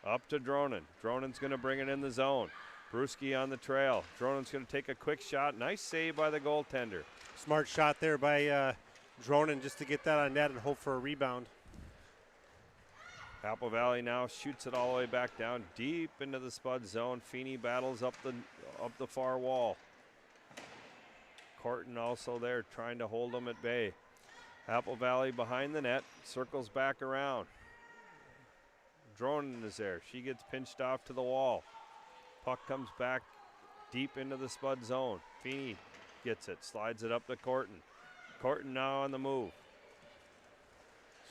Up to Dronen. Dronen's going to bring it in the zone. Brewski on the trail. Dronen's going to take a quick shot. Nice save by the goaltender.
Smart shot there by Dronen just to get that on net and hope for a rebound.
Apple Valley now shoots it all the way back down deep into the Spud zone. Feeney battles up the far wall. Corton also there trying to hold them at bay. Apple Valley behind the net, circles back around. Dronen is there. She gets pinched off to the wall. Puck comes back deep into the Spud zone. Feeney gets it, slides it up to Corton. Corton now on the move.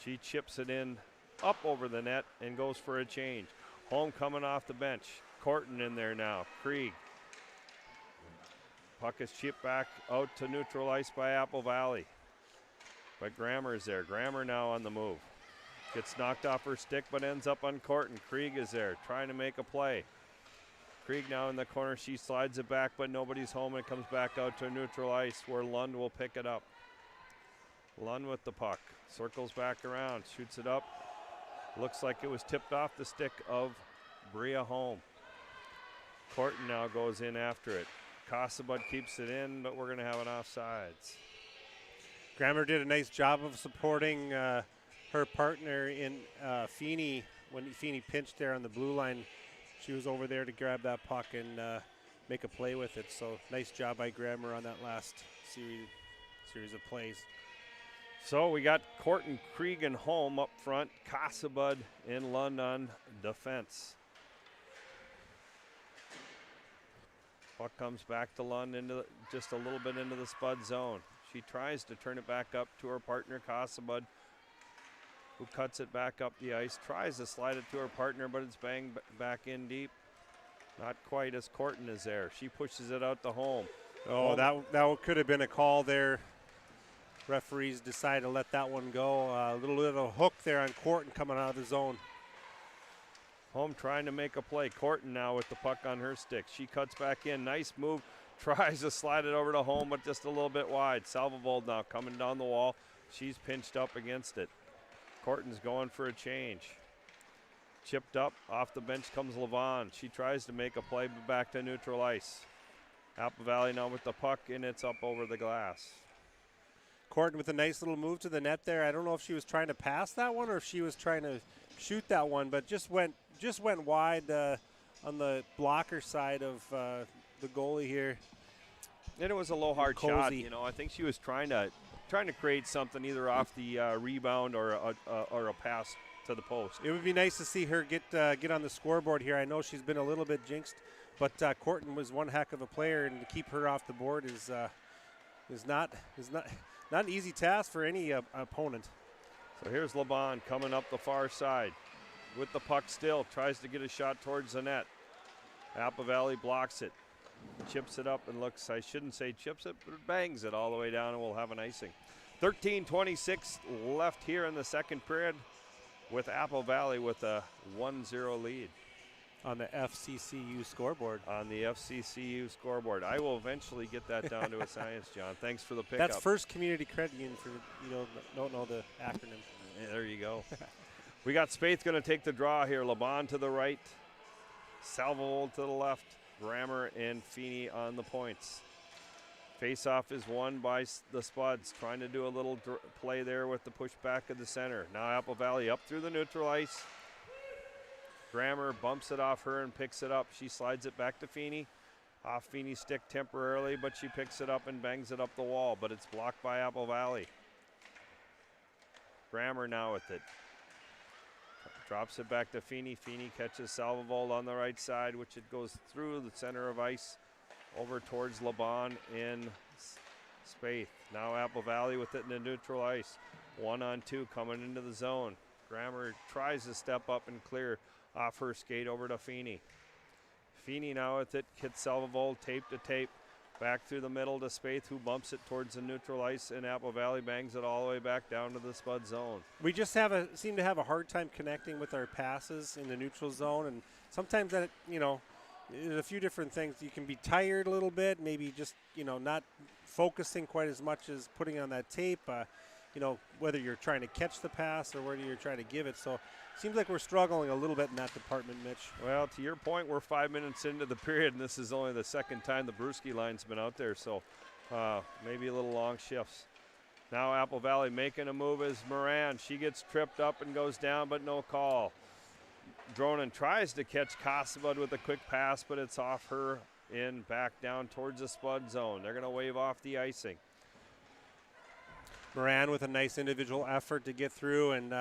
She chips it in up over the net and goes for a change. Home coming off the bench. Corton in there now. Krieg. Puck is chipped back out to neutral ice by Apple Valley. But Grammer's there. Grammer now on the move. Gets knocked off her stick but ends up on Corton. Krieg is there trying to make a play. Krieg now in the corner. She slides it back, but nobody's home. It comes back out to neutral ice where Lund will pick it up. Lund with the puck. Circles back around. Shoots it up. Looks like it was tipped off the stick of Bria Holm. Corton now goes in after it. Casabud keeps it in, but we're going to have an offsides.
Grammer did a nice job of supporting her partner in Feeney. When Feeney pinched there on the blue line, she was over there to grab that puck and make a play with it. So nice job by Grammer on that last series of plays.
So we got Corton, Krieg, and Holm up front. Casabud in London defense. Puck comes back to Lund into just a little bit into the Spud zone. She tries to turn it back up to her partner, Casabud, who cuts it back up the ice. Tries to slide it to her partner, but it's banged back in deep. Not quite as Corton is there. She pushes it out to Holm.
Oh, that could have been a call there. Referees decide to let that one go. A little bit of a hook there on Corton coming out of the zone.
Holm trying to make a play. Corton now with the puck on her stick. She cuts back in. Nice move. Tries to slide it over to Holm, but just a little bit wide. Salvovold now coming down the wall. She's pinched up against it. Corton's going for a change. Chipped up. Off the bench comes Levon. She tries to make a play, but back to neutral ice. Apple Valley now with the puck, and it's up over the glass.
Corton with a nice little move to the net there. I don't know if she was trying to pass that one or if she was trying to shoot that one, but just went wide on the blocker side of the goalie here.
And it was a low hard shot.
Cozy.
You know, I think she was trying to create something either off the rebound or a pass to the post.
It would be nice to see her get on the scoreboard here. I know she's been a little bit jinxed, but Corton was one heck of a player, and to keep her off the board is not an easy task for any opponent.
So here's LeBon coming up the far side with the puck still, tries to get a shot towards the net. Apple Valley blocks it, chips it up, and looks, I shouldn't say chips it, but bangs it all the way down, and we'll have an icing. 13:26 left here in the second period with Apple Valley with a 1-0 lead.
On the FCCU scoreboard.
On the FCCU scoreboard. I will eventually get that down to a science, John. Thanks for the pickup.
That's First Community Credit Union for, don't know the acronym.
Yeah, there you go. We got Spaeth going to take the draw here. LeBon to the right. Salvo to the left. Grammer and Feeney on the points. Face-off is won by the Spuds. Trying to do a little play there with the push back of the center. Now Apple Valley up through the neutral ice. Grammer bumps it off her and picks it up. She slides it back to Feeney. Off Feeney's stick temporarily, but she picks it up and bangs it up the wall, but it's blocked by Apple Valley. Grammer now with it. Drops it back to Feeney. Feeney catches Salvovold on the right side, which it goes through the center of ice over towards LeBon in Spaeth. Now Apple Valley with it in the neutral ice. 1-on-2 coming into the zone. Grammer tries to step up and clear off her skate over to Feeney. Feeney now with it, hits Salvovold tape to tape. Back through the middle to Spaeth, who bumps it towards the neutral ice, and Apple Valley bangs it all the way back down to the Spud zone.
We just seem to have a hard time connecting with our passes in the neutral zone, and sometimes that, there's a few different things. You can be tired a little bit, maybe just, not focusing quite as much as putting on that tape, whether you're trying to catch the pass or whether you're trying to give it. So it seems like we're struggling a little bit in that department, Mitch.
Well, to your point, we're 5 minutes into the period, and this is only the second time the Brewski line's been out there, so maybe a little long shifts. Now Apple Valley making a move is Moran. She gets tripped up and goes down, but no call. Dronin tries to catch Casabud with a quick pass, but it's off her in back down towards the Spud zone. They're going to wave off the icing.
Moran with a nice individual effort to get through and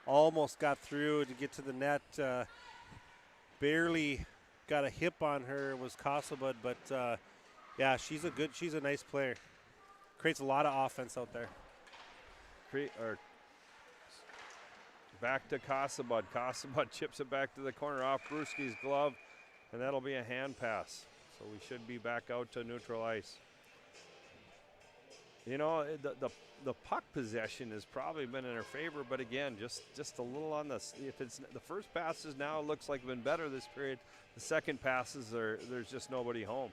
almost got through to get to the net. Barely got a hip on her was Casabud, but yeah, she's a nice player. Creates a lot of offense out there.
Back to Casabud. Casabud chips it back to the corner off Brewski's glove, and that'll be a hand pass. So we should be back out to neutral ice. The puck possession has probably been in her favor, but again, just a little on this. If it's the first passes now, it looks like have been better this period. The second passes, there's just nobody home.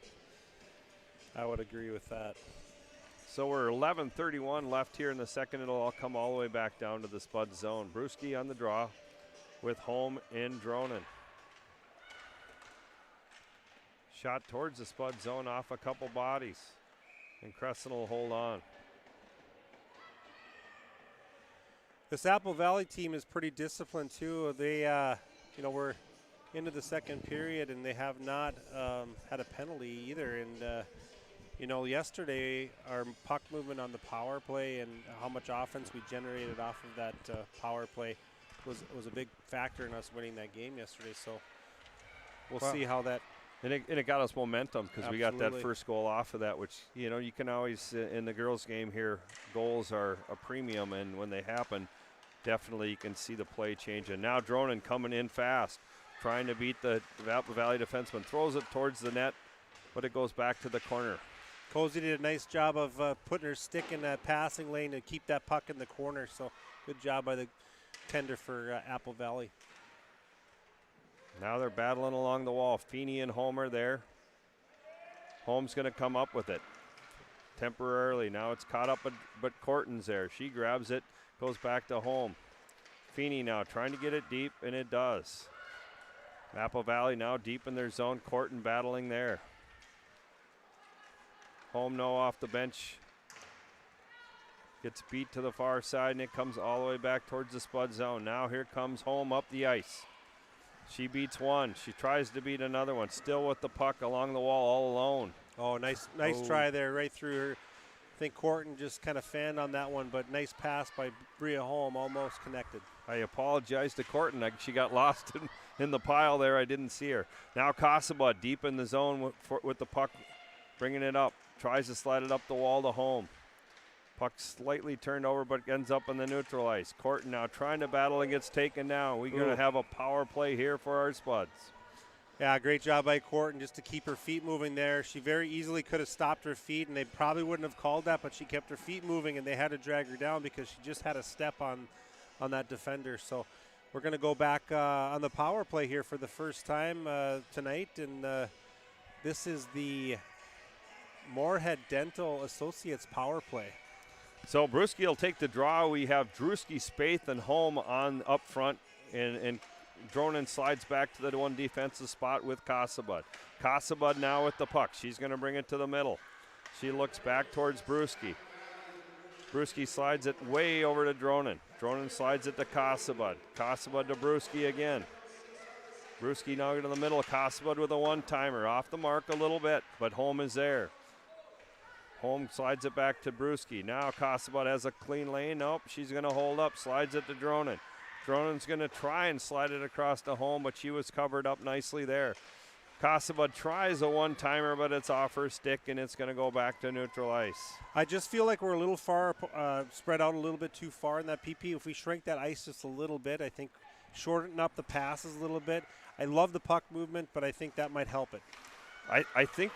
I would agree with that.
So we're 11:31 left here in the second. It'll all come all the way back down to the Spud zone. Brewski on the draw with home in Dronin. Shot towards the Spud zone off a couple bodies, and Crescent will hold on.
This Apple Valley team is pretty disciplined too. They, we're into the second period and they have not had a penalty either. And yesterday our puck movement on the power play and how much offense we generated off of that power play was a big factor in us winning that game yesterday. So we'll see how that.
And it got us momentum because we got that first goal off of that, which, you can always, in the girls' game here, goals are a premium, and when they happen, definitely you can see the play change. And now Dronin coming in fast, trying to beat the Apple Valley defenseman. Throws it towards the net, but it goes back to the corner.
Cozy did a nice job of putting her stick in that passing lane to keep that puck in the corner. So good job by the tender for Apple Valley.
Now they're battling along the wall. Feeney and Homer there. Holmes going to come up with it temporarily. Now it's caught up, but Corton's there. She grabs it, goes back to home. Feeney now trying to get it deep, and it does. Apple Valley now deep in their zone. Corton battling there. Home no off the bench. Gets beat to the far side, and it comes all the way back towards the Spud zone. Now here comes Home up the ice. She beats one. She tries to beat another one. Still with the puck along the wall all alone.
Oh, nice try there right through her. I think Corton just kind of fanned on that one, but nice pass by Bria Holm, almost connected.
I apologize to Corton. She got lost in the pile there. I didn't see her. Now Casabud deep in the zone with the puck, bringing it up. Tries to slide it up the wall to Home. Puck slightly turned over, but ends up on the neutral ice. Corton now trying to battle and gets taken down. We're going to have a power play here for our Spuds.
Yeah, great job by Corton just to keep her feet moving there. She very easily could have stopped her feet, and they probably wouldn't have called that, but she kept her feet moving, and they had to drag her down because she just had a step on that defender. So we're going to go back on the power play here for the first time tonight, and this is the Moorhead Dental Associates power play.
So Brewski will take the draw. We have Drewski, Spaeth, and Home on up front, and Dronin slides back to the one defensive spot with Casabud. Casabud now with the puck. She's going to bring it to the middle. She looks back towards Brewski. Brewski slides it way over to Dronin. Dronin slides it to Casabud. Casabud to Brewski again. Brewski now into the middle. Casabud with a one-timer. Off the mark a little bit, but Home is there. Home slides it back to Brewski. Now Casabud has a clean lane. Nope, she's going to hold up. Slides it to Dronin. Dronin's going to try and slide it across to Home, but she was covered up nicely there. Casabud tries a one-timer, but it's off her stick, and it's going to go back to neutral ice.
I just feel like we're a little far, spread out a little bit too far in that PP. If we shrink that ice just a little bit, I think shorten up the passes a little bit. I love the puck movement, but I think that might help it.
I think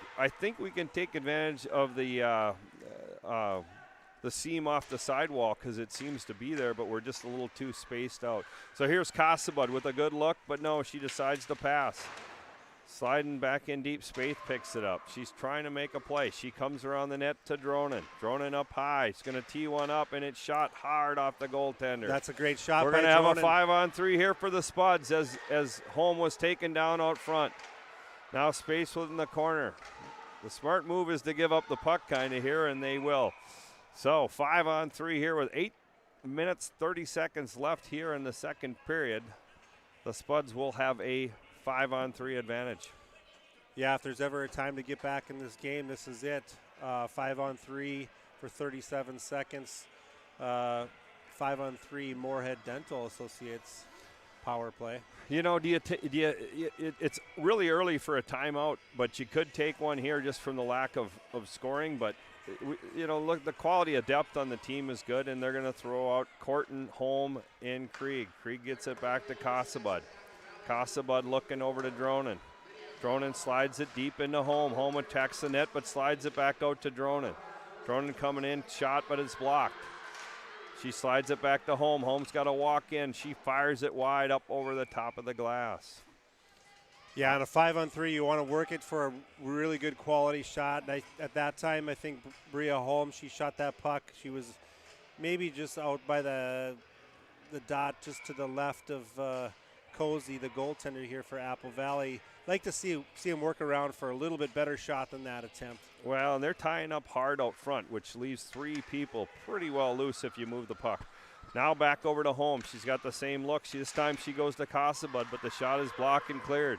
we can take advantage of the seam off the sidewall because it seems to be there, but we're just a little too spaced out. So here's Casabud with a good look, but no, she decides to pass. Sliding back in deep, Spaeth picks it up. She's trying to make a play. She comes around the net to Dronin. Dronin up high. She's going to tee one up, and it's shot hard off the goaltender.
That's a great shot.
We're going to have a 5-on-3 here for the Spuds as Home was taken down out front. Now space within the corner. The smart move is to give up the puck kind of here, and they will. So 5-on-3 here with 8 minutes, 30 seconds left here in the second period. The Spuds will have a 5-on-3 advantage.
Yeah, if there's ever a time to get back in this game, this is it. 5-on-3 for 37 seconds. 5-on-3 Moorhead Dental Associates power play.
You know, it's really early for a timeout, but you could take one here just from the lack of scoring. But, look, the quality of depth on the team is good, and they're going to throw out Corton, Home, and Krieg. Krieg gets it back to Casabud. Casabud looking over to Dronin. Dronin slides it deep into Home. Home attacks the net, but slides it back out to Dronin. Dronin coming in, shot, but it's blocked. She slides it back to Home. Home's got to walk in. She fires it wide up over the top of the glass.
Yeah, on a 5-on-3, you want to work it for a really good quality shot. And at that time, I think Bria Holm, she shot that puck. She was maybe just out by the dot just to the left of Cozy, the goaltender here for Apple Valley. Like to see him work around for a little bit better shot than that attempt.
Well, and they're tying up hard out front, which leaves 3 people pretty well loose if you move the puck. Now back over to Home. She's got the same look. This time she goes to Casabud, but the shot is blocked and cleared.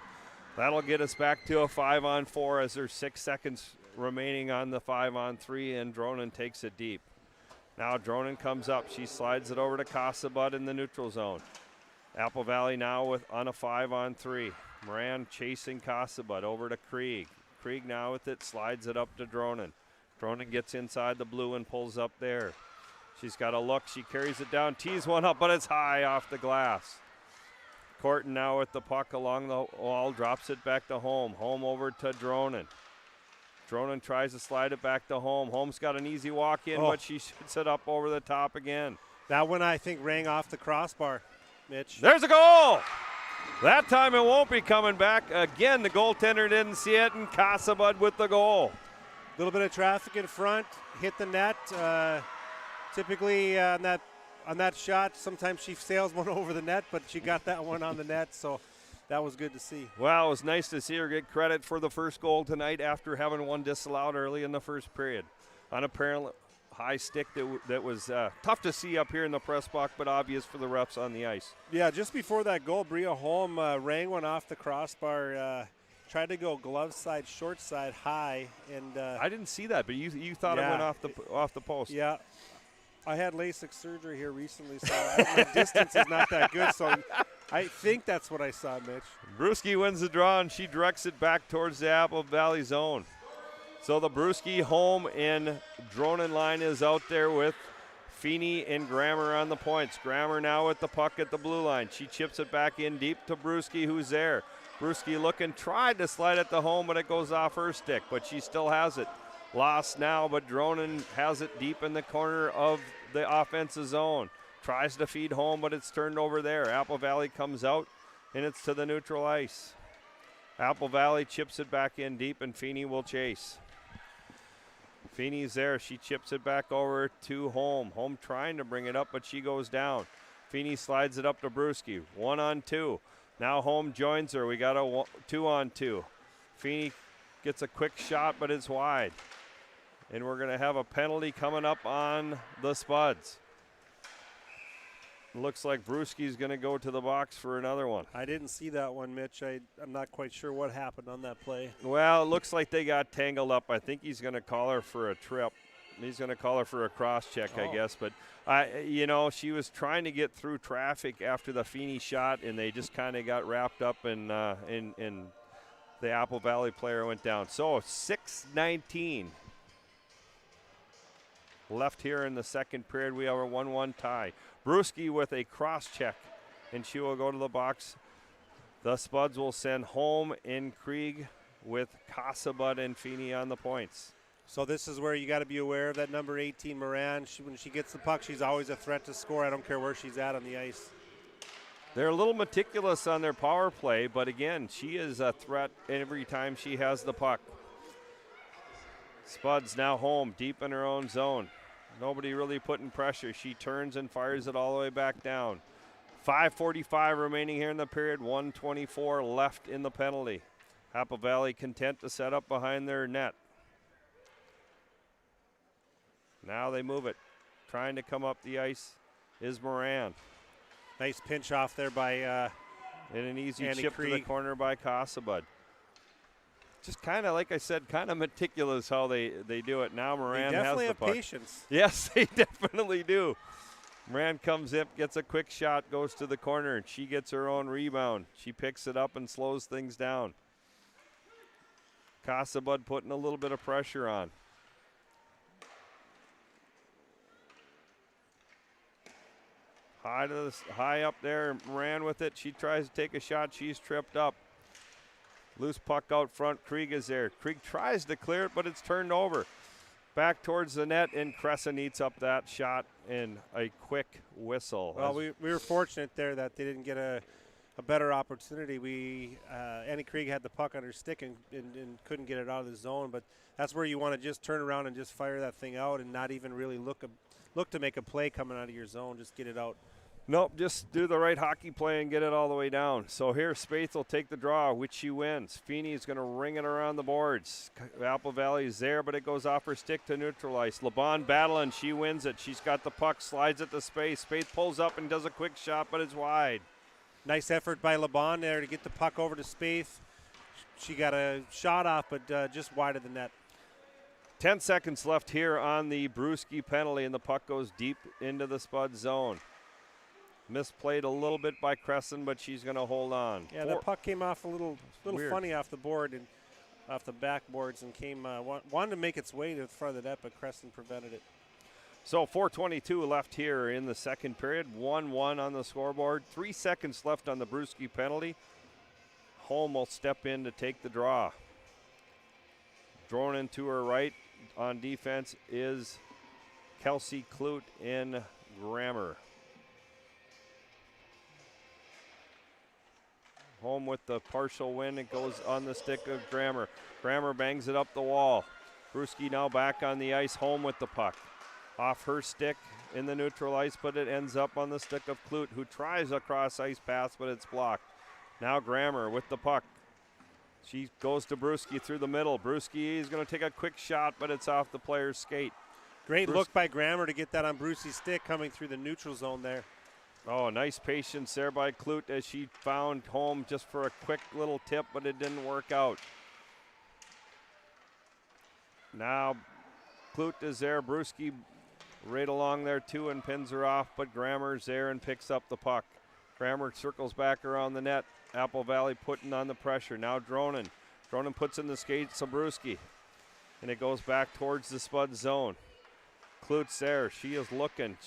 That'll get us back to a 5-on-4 as there's 6 seconds remaining on the 5-on-3, and Dronin takes it deep. Now Dronin comes up. She slides it over to Casabud in the neutral zone. Apple Valley now on a 5-on-3. Moran chasing Casabud over to Krieg. Krieg now with it, slides it up to Dronin. Dronin gets inside the blue and pulls up there. She's got a look. She carries it down, tees one up, but it's high off the glass. Corton now with the puck along the wall, drops it back to Home. Home over to Dronin. Dronin tries to slide it back to Home. Home's got an easy walk in, but she shoots it up over the top again.
That one, I think, rang off the crossbar, Mitch.
There's a goal! That time it won't be coming back. Again, the goaltender didn't see it, and Casabud with the goal.
A little bit of traffic in front, hit the net. Typically on that shot, sometimes she sails one over the net, but she got that one on the net. So that was good to see.
Well, it was nice to see her get credit for the first goal tonight after having one disallowed early in the first period. On a parallel high stick that was tough to see up here in the press box, but obvious for the refs on the ice.
Yeah, just before that goal, Bria Holm rang one off the crossbar, tried to go glove side, short side, high, and
I didn't see that, but you thought it went off the post.
Yeah. I had LASIK surgery here recently, so my distance is not that good, so I think that's what I saw, Mitch.
Brewski wins the draw, and she directs it back towards the Apple Valley zone. So the Brewski, Holm, and Dronen line is out there with Feeney and Grammer on the points. Grammer now with the puck at the blue line. She chips it back in deep to Brewski, who's there. Brewski looking, tried to slide it to Holm, but it goes off her stick, but she still has it. Lost now, but Dronen has it deep in the corner of the offensive zone. Tries to feed Holm, but it's turned over there. Apple Valley comes out, and it's to the neutral ice. Apple Valley chips it back in deep, and Feeney will chase. Feeney's there. She chips it back over to Holm. Holm trying to bring it up, but she goes down. Feeney slides it up to Brewski. 1-on-2. Now Holm joins her. We got a 2-on-2. Feeney gets a quick shot, but it's wide. And we're going to have a penalty coming up on the Spuds. Looks like Brewski's going to go to the box for another one.
I didn't see that one, Mitch. I'm not quite sure what happened on that play.
Well, it looks like they got tangled up. I think he's going to call her for a trip. He's going to call her for a cross check, I guess. But, she was trying to get through traffic after the Feeney shot, and they just kind of got wrapped up, and the Apple Valley player went down. So 6:19 left here in the second period. We have a 1-1 tie. Brewski with a cross check, and she will go to the box. The Spuds will send Holm and Krieg with Casabud and Feeney on the points.
So this is where you got to be aware of that number 18, Moran. When she gets the puck, she's always a threat to score. I don't care where she's at on the ice.
They're a little meticulous on their power play, but again, she is a threat every time she has the puck. Spuds now home, deep in her own zone. Nobody really putting pressure. She turns and fires it all the way back down. 5:45 remaining here in the period, 1:24 left in the penalty. Apple Valley content to set up behind their net. Now they move it. Trying to come up the ice is Moran.
Nice pinch off there by
and an easy
Andy
chip
Krieg.
to the corner by Casabud. Just kind of, like I said, kind of meticulous how they do it. Now Moran
they
has
definitely
the
have
puck.
patience.
Yes, they definitely do. Moran comes in, gets a quick shot, goes to the corner, and she gets her own rebound. She picks it up and slows things down. Casabud putting a little bit of pressure on. High up there, Moran with it. She tries to take a shot. She's tripped up. Loose puck out front. Krieg is there. Krieg tries to clear it, but it's turned over. Back towards the net, and Crescent eats up that shot in a quick whistle.
Well, we were fortunate there that they didn't get a better opportunity. Annie Krieg had the puck on her stick and couldn't get it out of the zone, but that's where you want to just turn around and just fire that thing out and not even really look to make a play coming out of your zone. Just get it out.
Nope, just do the right hockey play and get it all the way down. So here Spaeth will take the draw, which she wins. Feeney is going to ring it around the boards. Apple Valley is there, but it goes off her stick to neutralize. LeBon battling, she wins it. She's got the puck, slides it to Spaeth. Spaeth pulls up and does a quick shot, but it's wide.
Nice effort by LeBon there to get the puck over to Spaeth. She got a shot off, but just wide of the net.
10 seconds left here on the Brewski penalty, and the puck goes deep into the Spud zone. Misplayed a little bit by Crescent, but she's going to hold on.
Yeah, the puck came off a little
Weird.
funny off the board and off the backboards and came wanted to make its way to the front of the net, but Crescent prevented it.
So 4:22 left here in the second period. 1-1 on the scoreboard. 3 seconds left on the Brewski penalty. Holm will step in to take the draw. Drawn into her right on defense is Kelsey Clute in Grammer. Holm with the partial win. It goes on the stick of Grammer. Grammer bangs it up the wall. Brewski now back on the ice. Holm with the puck. Off her stick in the neutral ice, but it ends up on the stick of Clute, who tries a cross ice pass, but it's blocked. Now Grammer with the puck. She goes to Brewski through the middle. Brewski is going to take a quick shot, but it's off the player's skate.
Great look by Grammer to get that on Brewski's stick coming through the neutral zone there.
Oh, nice patience there by Clute as she found home just for a quick little tip, but it didn't work out. Now Clute is there. Brewski right along there too and pins her off, but Grammer's there and picks up the puck. Grammer circles back around the net. Apple Valley putting on the pressure. Now Dronin. Dronin puts in the skates to Brewski. And it goes back towards the Spud zone. Klute's there. She is looking.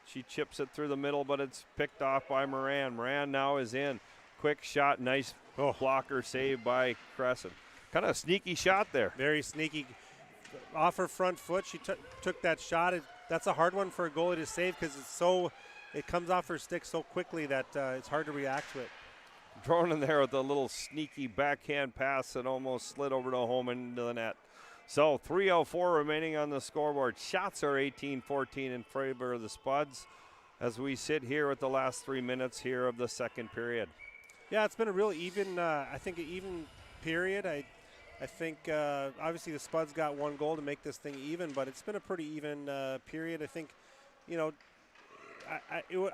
She chips it through the middle, but it's picked off by Moran. Moran now is in. Quick shot. Nice blocker save by Crescent. Kind of a sneaky shot there.
Very sneaky. Off her front foot, she took that shot. That's a hard one for a goalie to save because it comes off her stick so quickly that it's hard to react to it.
Thrown in there with a little sneaky backhand pass that almost slid over to home into the net. So 3:04 remaining on the scoreboard. Shots are 18-14 in favor of the Spuds as we sit here with the last 3 minutes here of the second period.
Yeah, it's been a real even, I think an even period. I think obviously the Spuds got one goal to make this thing even, but it's been a pretty even period. I think, you know,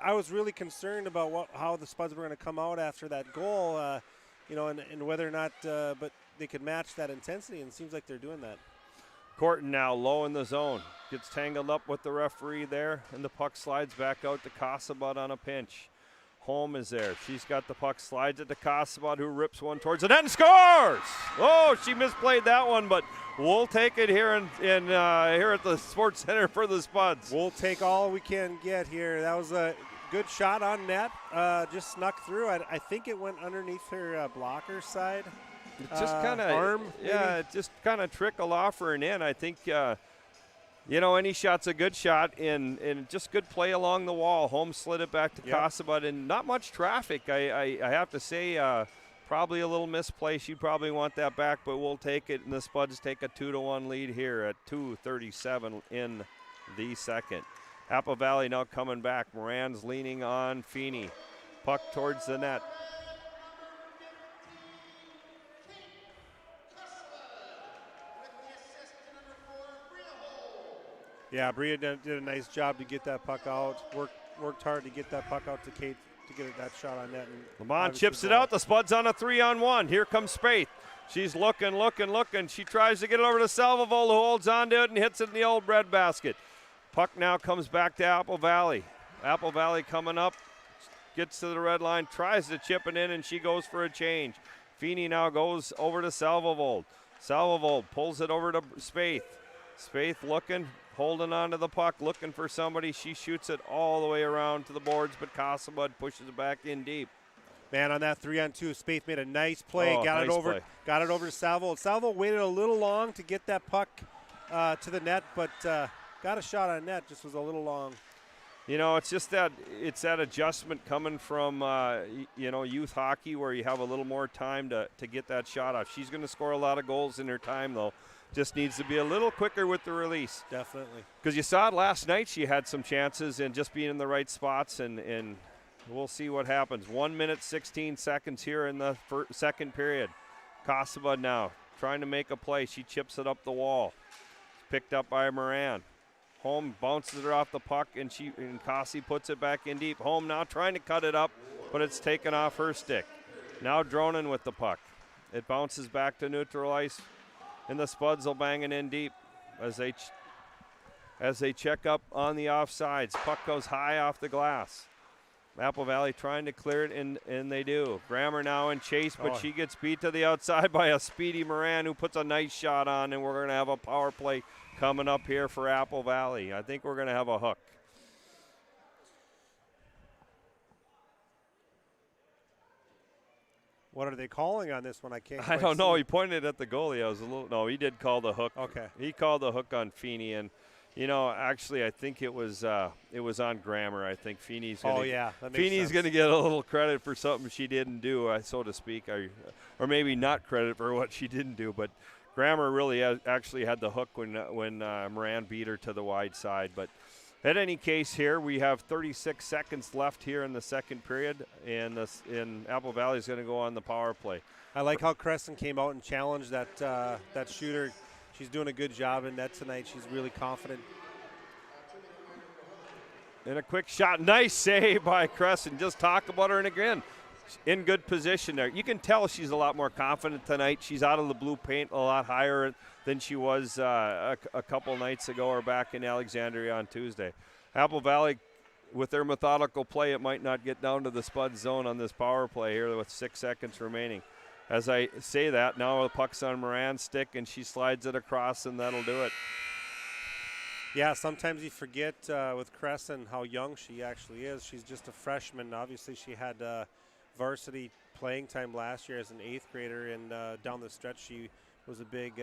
I was really concerned about how the Spuds were going to come out after that goal, you know, and whether or not, but they could match that intensity, and it seems like they're doing that.
Corton now low in the zone. Gets tangled up with the referee there, and the puck slides back out to Casabot on a pinch. Holm is there. She's got the puck, slides it to Casabot, who rips one towards the net and scores! Oh, she misplayed that one, but we'll take it here here at the Sports Center for the Spuds.
We'll take all we can get here. That was a good shot on net. Just snuck through. I think it went underneath her blocker side.
It just kind of
arm.
Yeah,
maybe?
it just kind of trickled off her and in. I think you know, any shot's a good shot, and just good play along the wall. Holm slid it back to Casabot, and not much traffic. I have to say, probably a little misplay. She'd probably want that back, but we'll take it, and the Spuds take a 2-1 lead here at 2:37 in the second. Apple Valley now coming back. Moran's leaning on Feeney. Puck towards the net.
Yeah, Bria did a nice job to get that puck out. Worked hard to get that puck out to Kate to get that shot on net. And
Lamont chips it out. The Spuds on a 3-on-1. Here comes Spaeth. She's looking. She tries to get it over to Salvovold, who holds on to it and hits it in the old bread basket. Puck now comes back to Apple Valley. Apple Valley coming up, gets to the red line, tries to chip it in, and she goes for a change. Feeney now goes over to Salvovold. Salvovold pulls it over to Spaeth. Spaeth looking, holding on to the puck, looking for somebody. She shoots it all the way around to the boards, but Casabot pushes it back in deep.
Man, on that 3-on-2, Spaeth made a nice play. Got it over to Salvo. Salvo waited a little long to get that puck to the net, but got a shot on net. Just was a little long.
You know, it's just that adjustment coming from you know, youth hockey where you have a little more time to get that shot off. She's going to score a lot of goals in her time, though. Just needs to be a little quicker with the release.
Definitely.
Because you saw it last night. She had some chances and just being in the right spots, and we'll see what happens. 1 minute, 16 seconds here in the second period. Casabot now trying to make a play. She chips it up the wall. Picked up by Moran. Holm bounces it off the puck, and Cassie puts it back in deep. Holm now trying to cut it up, but it's taken off her stick. Now Dronin with the puck. It bounces back to neutral ice, and the Spuds will bang it in deep as they check up on the offsides. Puck goes high off the glass. Apple Valley trying to clear it, and they do. Grammer now in chase, but she gets beat to the outside by a speedy Moran, who puts a nice shot on, and we're going to have a power play coming up here for Apple Valley. I think we're going to have a hook.
What are they calling on this one? I can't.
I don't know. He pointed at the goalie. I was a little. No, he did call the hook.
Okay.
He called the hook on Feeney, and you know, actually, I think it was on Grammer. I think Feeney's. Feeney's going to get a little credit for something she didn't do, so to speak, or maybe not credit for what she didn't do. But Grammer really actually had the hook when Moran beat her to the wide side. But At any case, here we have 36 seconds left here in the second period, and Apple Valley is going to go on the power play.
I like how Crescent came out and challenged that shooter. She's doing a good job in net tonight. She's really confident.
And a quick shot. Nice save by Crescent. Just talk about her, and again, in good position there. You can tell she's a lot more confident tonight. She's out of the blue paint a lot higher than she was a couple nights ago or back in Alexandria on Tuesday. Apple Valley, with their methodical play, it might not get down to the Spud zone on this power play here with 6 seconds remaining. As I say that, now the puck's on Moran's stick, and she slides it across, and that'll do it.
Yeah, sometimes you forget with Crescent how young she actually is. She's just a freshman. Obviously, she had varsity playing time last year as an 8th grader, and down the stretch she was a big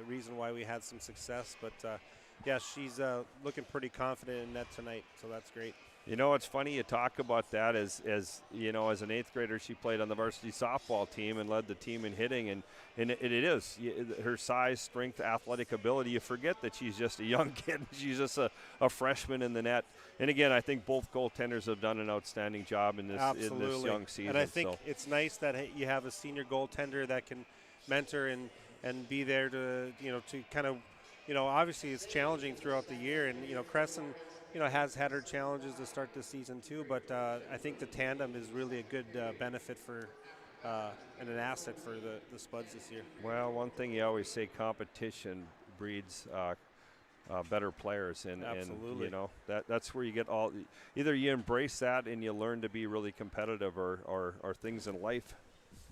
reason why we had some success. But, yeah, she's looking pretty confident in net tonight, so that's great.
You know, it's funny you talk about that. As you know, as an 8th grader, she played on the varsity softball team and led the team in hitting. And it is her size, strength, athletic ability. You forget that she's just a young kid. She's just a freshman in the net. And again, I think both goaltenders have done an outstanding job in this young season.
And I think it's nice that you have a senior goaltender that can mentor and be there to kind of, obviously it's challenging throughout the year. And, Crescent, has had her challenges to start the season too, but I think the tandem is really a good benefit for and an asset for the Spuds this year.
Well, one thing you always say, competition breeds better players, and
absolutely.
That's where you get either you embrace that and you learn to be really competitive, or things in life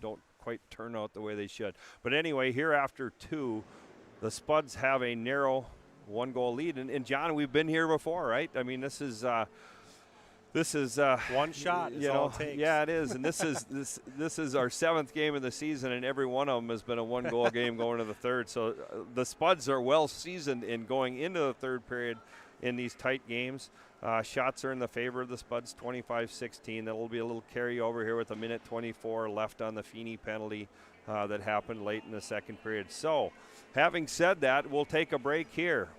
don't quite turn out the way they should. But anyway, here after 2, the Spuds have a narrow 1-goal lead, and John, we've been here before, right? I mean, this is
one shot is all it takes.
Yeah, it is, and this is our 7th game of the season, and every one of them has been a 1-goal game going to the third. So the Spuds are well seasoned in going into the third period in these tight games. Shots are in the favor of the Spuds, 25-16. That will be a little carryover here with 1:24 left on the Feeney penalty that happened late in the second period. So, having said that, we'll take a break here.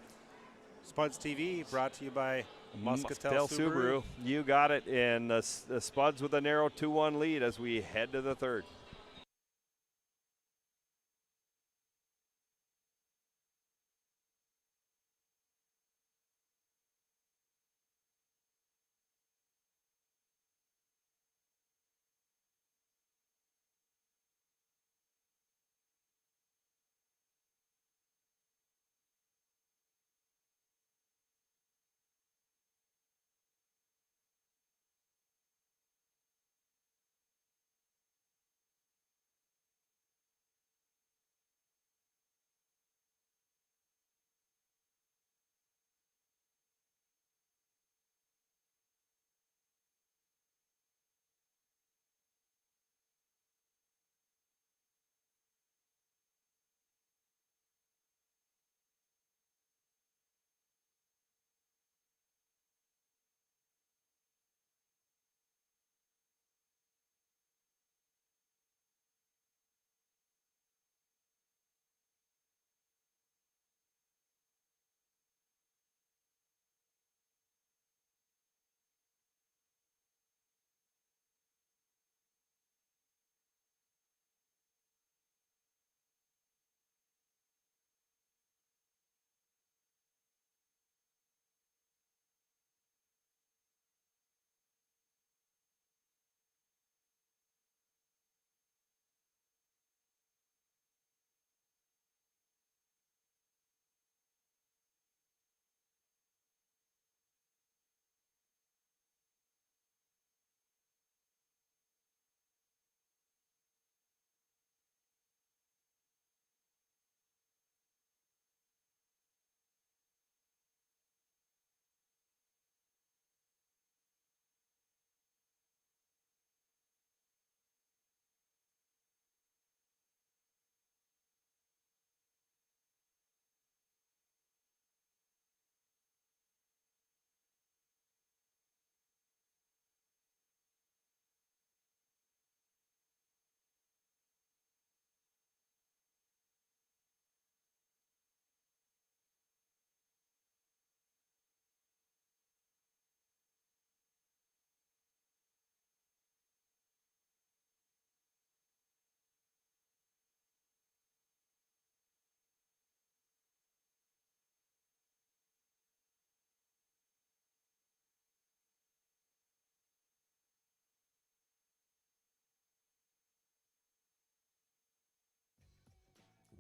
Spuds TV brought to you by Muscatel
Subaru. You got it. And the Spuds with a narrow 2-1 lead as we head to the third.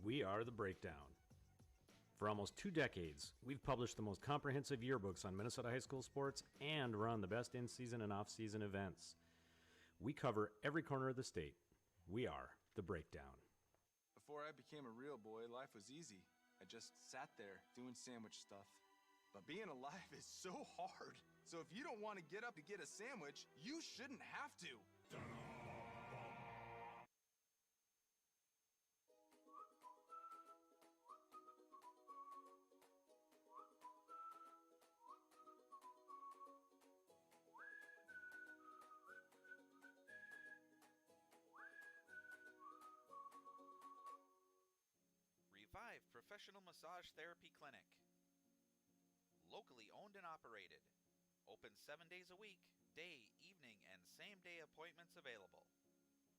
We are the Breakdown. For almost 2 decades, we've published the most comprehensive yearbooks on Minnesota high school sports and run the best in-season and off-season events. We cover every corner of the state. We are the Breakdown.
Before I became a real boy, life was easy. I just sat there doing sandwich stuff. But being alive is so hard. So if you don't want to get up to get a sandwich, you shouldn't have to.
Revive Professional Massage Therapy Clinic. Locally owned and operated. Open 7 days a week, day, evening, and same-day appointments available.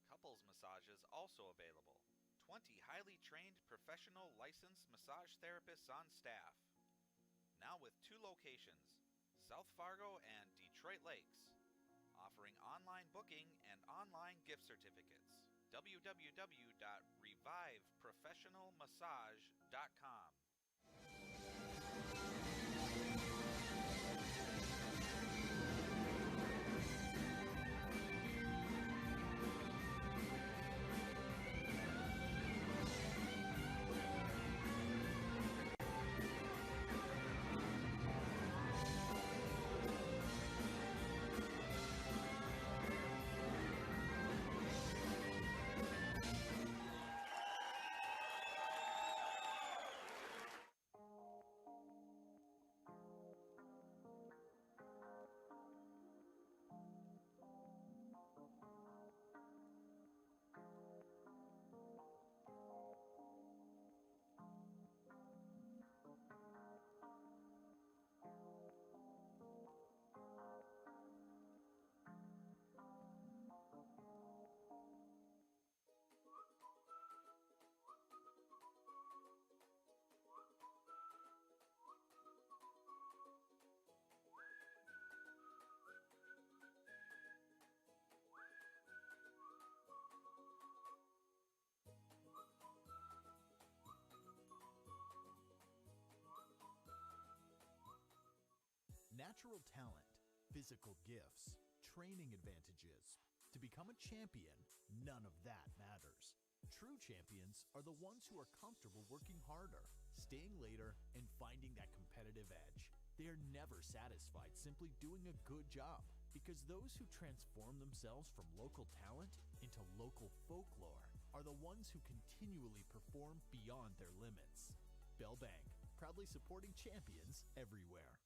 Couples massages also available. 20 highly trained professional licensed massage therapists on staff. Now with 2 locations, South Fargo and Detroit Lakes. Offering online booking and online gift certificates. www.reviveprofessionalmassage.com.
Natural talent, physical gifts, training advantages. To become a champion, none of that matters. True champions are the ones who are comfortable working harder, staying later, and finding that competitive edge. They are never satisfied simply doing a good job, because those who transform themselves from local talent into local folklore are the ones who continually perform beyond their limits. Bell Bank, proudly supporting champions everywhere.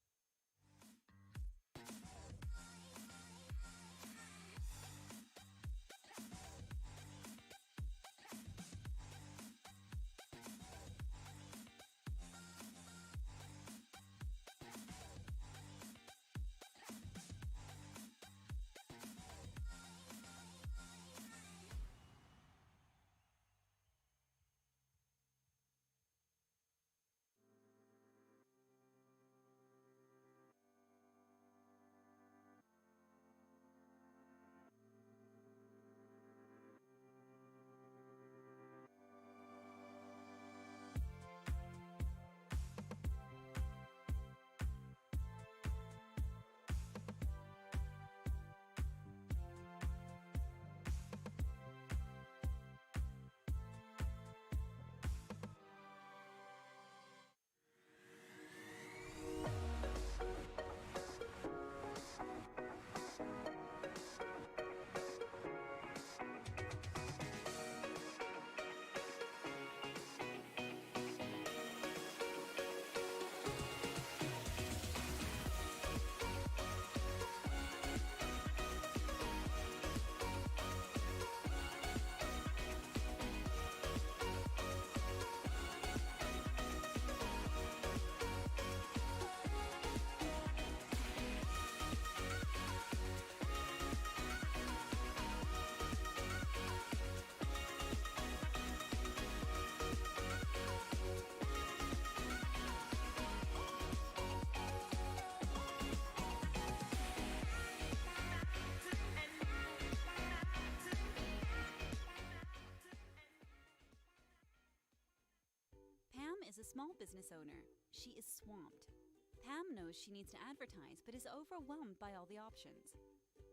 business owner. She is swamped. Pam knows she needs to advertise but is overwhelmed by all the options.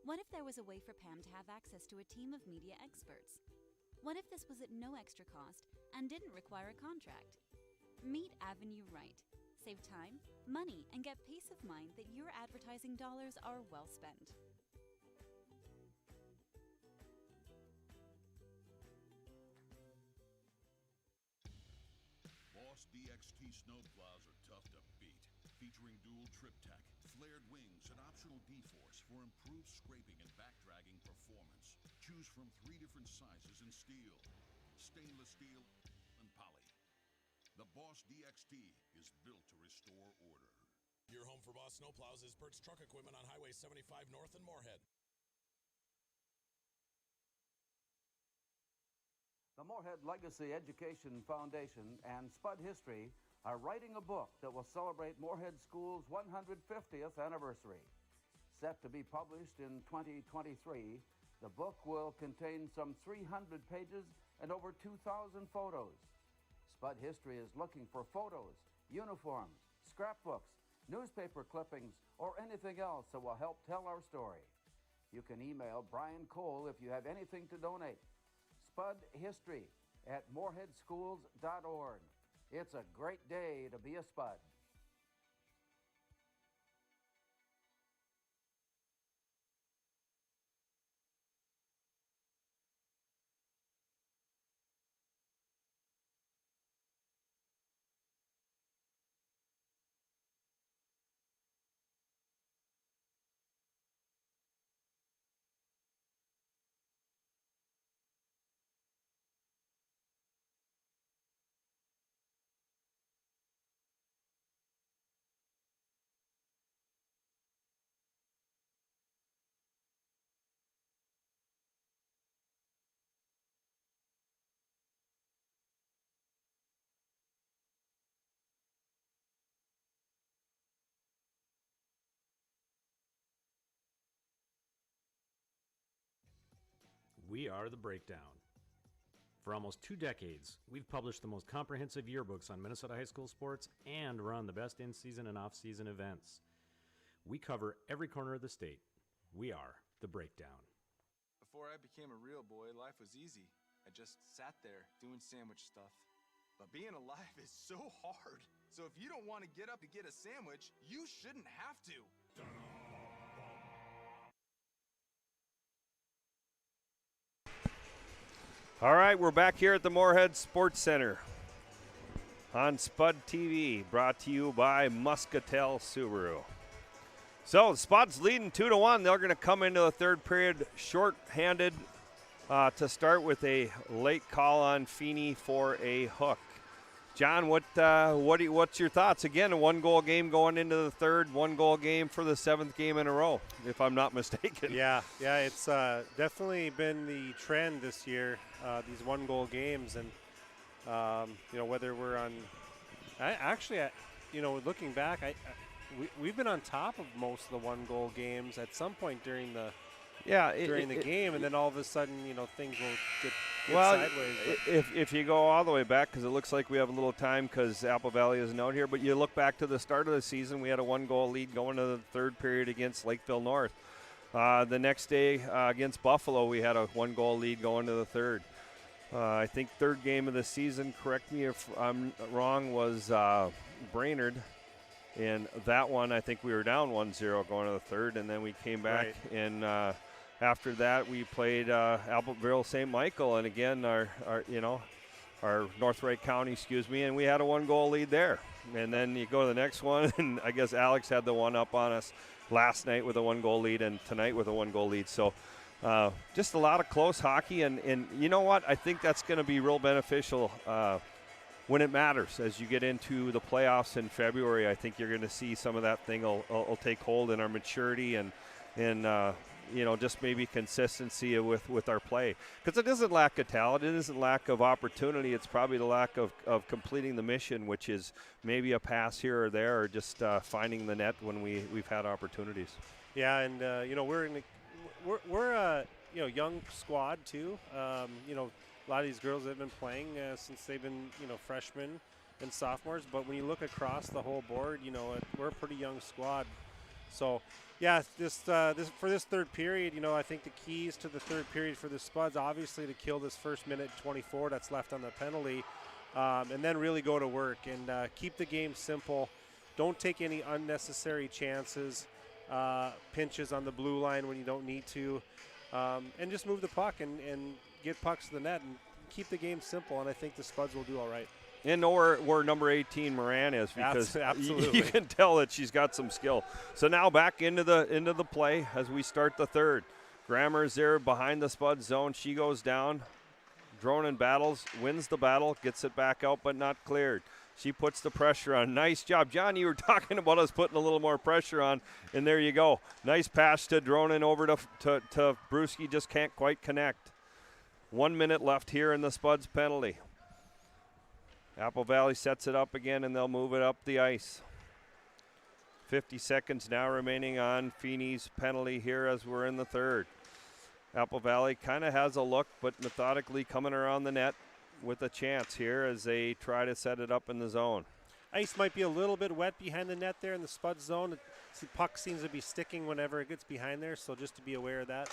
What if there was a way for Pam to have access to a team of media experts? What if this was at no extra cost and didn't require a contract? Meet Avenue Right. Save time, money, and get peace of mind that your advertising dollars are well spent.
Boss DXT snowplows are tough to beat. Featuring dual trip tech, flared wings, and optional D-force for improved scraping and backdragging performance. Choose from 3 different sizes in steel, stainless steel, and poly. The Boss DXT is built to restore order.
Your home for Boss snowplows is Bert's Truck Equipment on Highway 75 North in Moorhead.
The Moorhead Legacy Education Foundation and Spud History are writing a book that will celebrate Moorhead School's 150th anniversary. Set to be published in 2023, the book will contain some 300 pages and over 2,000 photos. Spud History is looking for photos, uniforms, scrapbooks, newspaper clippings, or anything else that will help tell our story. You can email Brian Cole if you have anything to donate. spudhistory@moorheadschools.org. It's a great day to be a Spud.
We are The Breakdown. For almost 2 decades, we've published the most comprehensive yearbooks on Minnesota high school sports and run the best in-season and off-season events. We cover every corner of the state. We are The Breakdown.
Before I became a real boy, life was easy. I just sat there doing sandwich stuff. But being alive is so hard. So if you don't want to get up to get a sandwich, you shouldn't have to.
All right, we're back here at the Moorhead Sports Center on Spud TV, brought to you by Muscatel Subaru. So Spud's leading 2-1. They're going to come into the third period short-handed to start with a late call on Feeney for a hook. John, what's your thoughts? Again, a 1-goal game going into the third, 1-goal game for the 7th game in a row, if I'm not mistaken.
Yeah, it's definitely been the trend this year, these 1-goal games. And, whether we're on – looking back, we've been on top of most of the 1-goal games at some point during the game, and then all of a sudden, things will get sideways.
If you go all the way back, because it looks like we have a little time because Apple Valley isn't out here, but you look back to the start of the season, we had a 1-goal lead going to the third period against Lakeville North. The next day against Buffalo, we had a 1-goal lead going to the third. I think third game of the season, correct me if I'm wrong, was Brainerd. And that one, I think we were down 1-0 going to the third, and then we came back.
Right.
And after that, we played Albertville St. Michael, and again, our North Wright County, and we had a 1-goal lead there. And then you go to the next one, and I guess Alex had the one up on us last night with a 1-goal lead, and tonight with a 1-goal lead. So just a lot of close hockey, and you know what? I think that's going to be real beneficial when it matters. As you get into the playoffs in February, I think you're going to see some of that thing will take hold in our maturity and just maybe consistency with our play. Because it isn't lack of talent, it isn't lack of opportunity, it's probably the lack of completing the mission, which is maybe a pass here or there, or just finding the net when we've had opportunities.
Yeah, and we're a young squad too. A lot of these girls have been playing since they've been freshmen, and sophomores, but when you look across the whole board, you know, we're a pretty young squad. So, yeah, for this third period, you know, I think the keys to the third period for the Spuds, obviously to kill this first minute 24 that's left on the penalty, and then really go to work and keep the game simple. Don't take any unnecessary chances, pinches on the blue line when you don't need to, and just move the puck and get pucks to the net and keep the game simple, and I think the Spuds will do all right.
And know where number 18 Moran is, because
absolutely.
you can tell that she's got some skill. So now back into the play as we start the third. Grammer's there behind the Spud zone. She goes down. Dronin battles, wins the battle, gets it back out, but not cleared. She puts the pressure on. Nice job. John, you were talking about us putting a little more pressure on, and there you go. Nice pass to Dronin over to Brewski, just can't quite connect. 1 minute left here in the Spuds penalty. Apple Valley sets it up again, and they'll move it up the ice. 50 seconds now remaining on Feeney's penalty here as we're in the third. Apple Valley kind of has a look, but methodically coming around the net with a chance here as they try to set it up in the zone.
Ice might be a little bit wet behind the net there in the Spud zone. The puck seems to be sticking whenever it gets behind there, so just to be aware of that.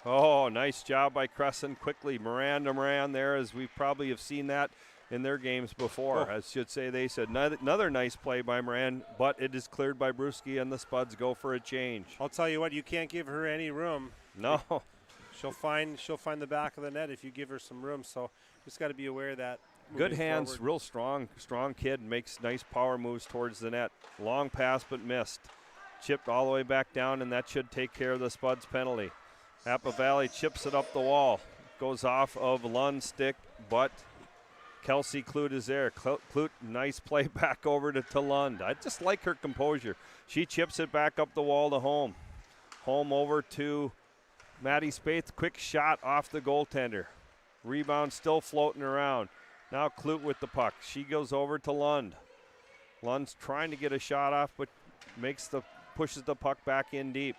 Oh, nice job by Crescent quickly. Moran to Moran there, as we probably have seen that in their games before. I should say they said another nice play by Moran, but it is cleared by Brewski, and the Spuds go for a change.
I'll tell you what, you can't give her any room.
No.
She'll find the back of the net if you give her some room, so just got to be aware of that.
Good hands,
forward.
real strong kid, makes nice power moves towards the net. Long pass but missed. Chipped all the way back down, and that should take care of the Spuds penalty. Apple Valley chips it up the wall. Goes off of Lund's stick, but Kelsey Clute is there. Clute, nice play back over to Lund. I just like her composure. She chips it back up the wall to Home. Home over to Maddie Spaeth. Quick shot off the goaltender. Rebound still floating around. Now Clute with the puck. She goes over to Lund. Lund's trying to get a shot off, but pushes the puck back in deep.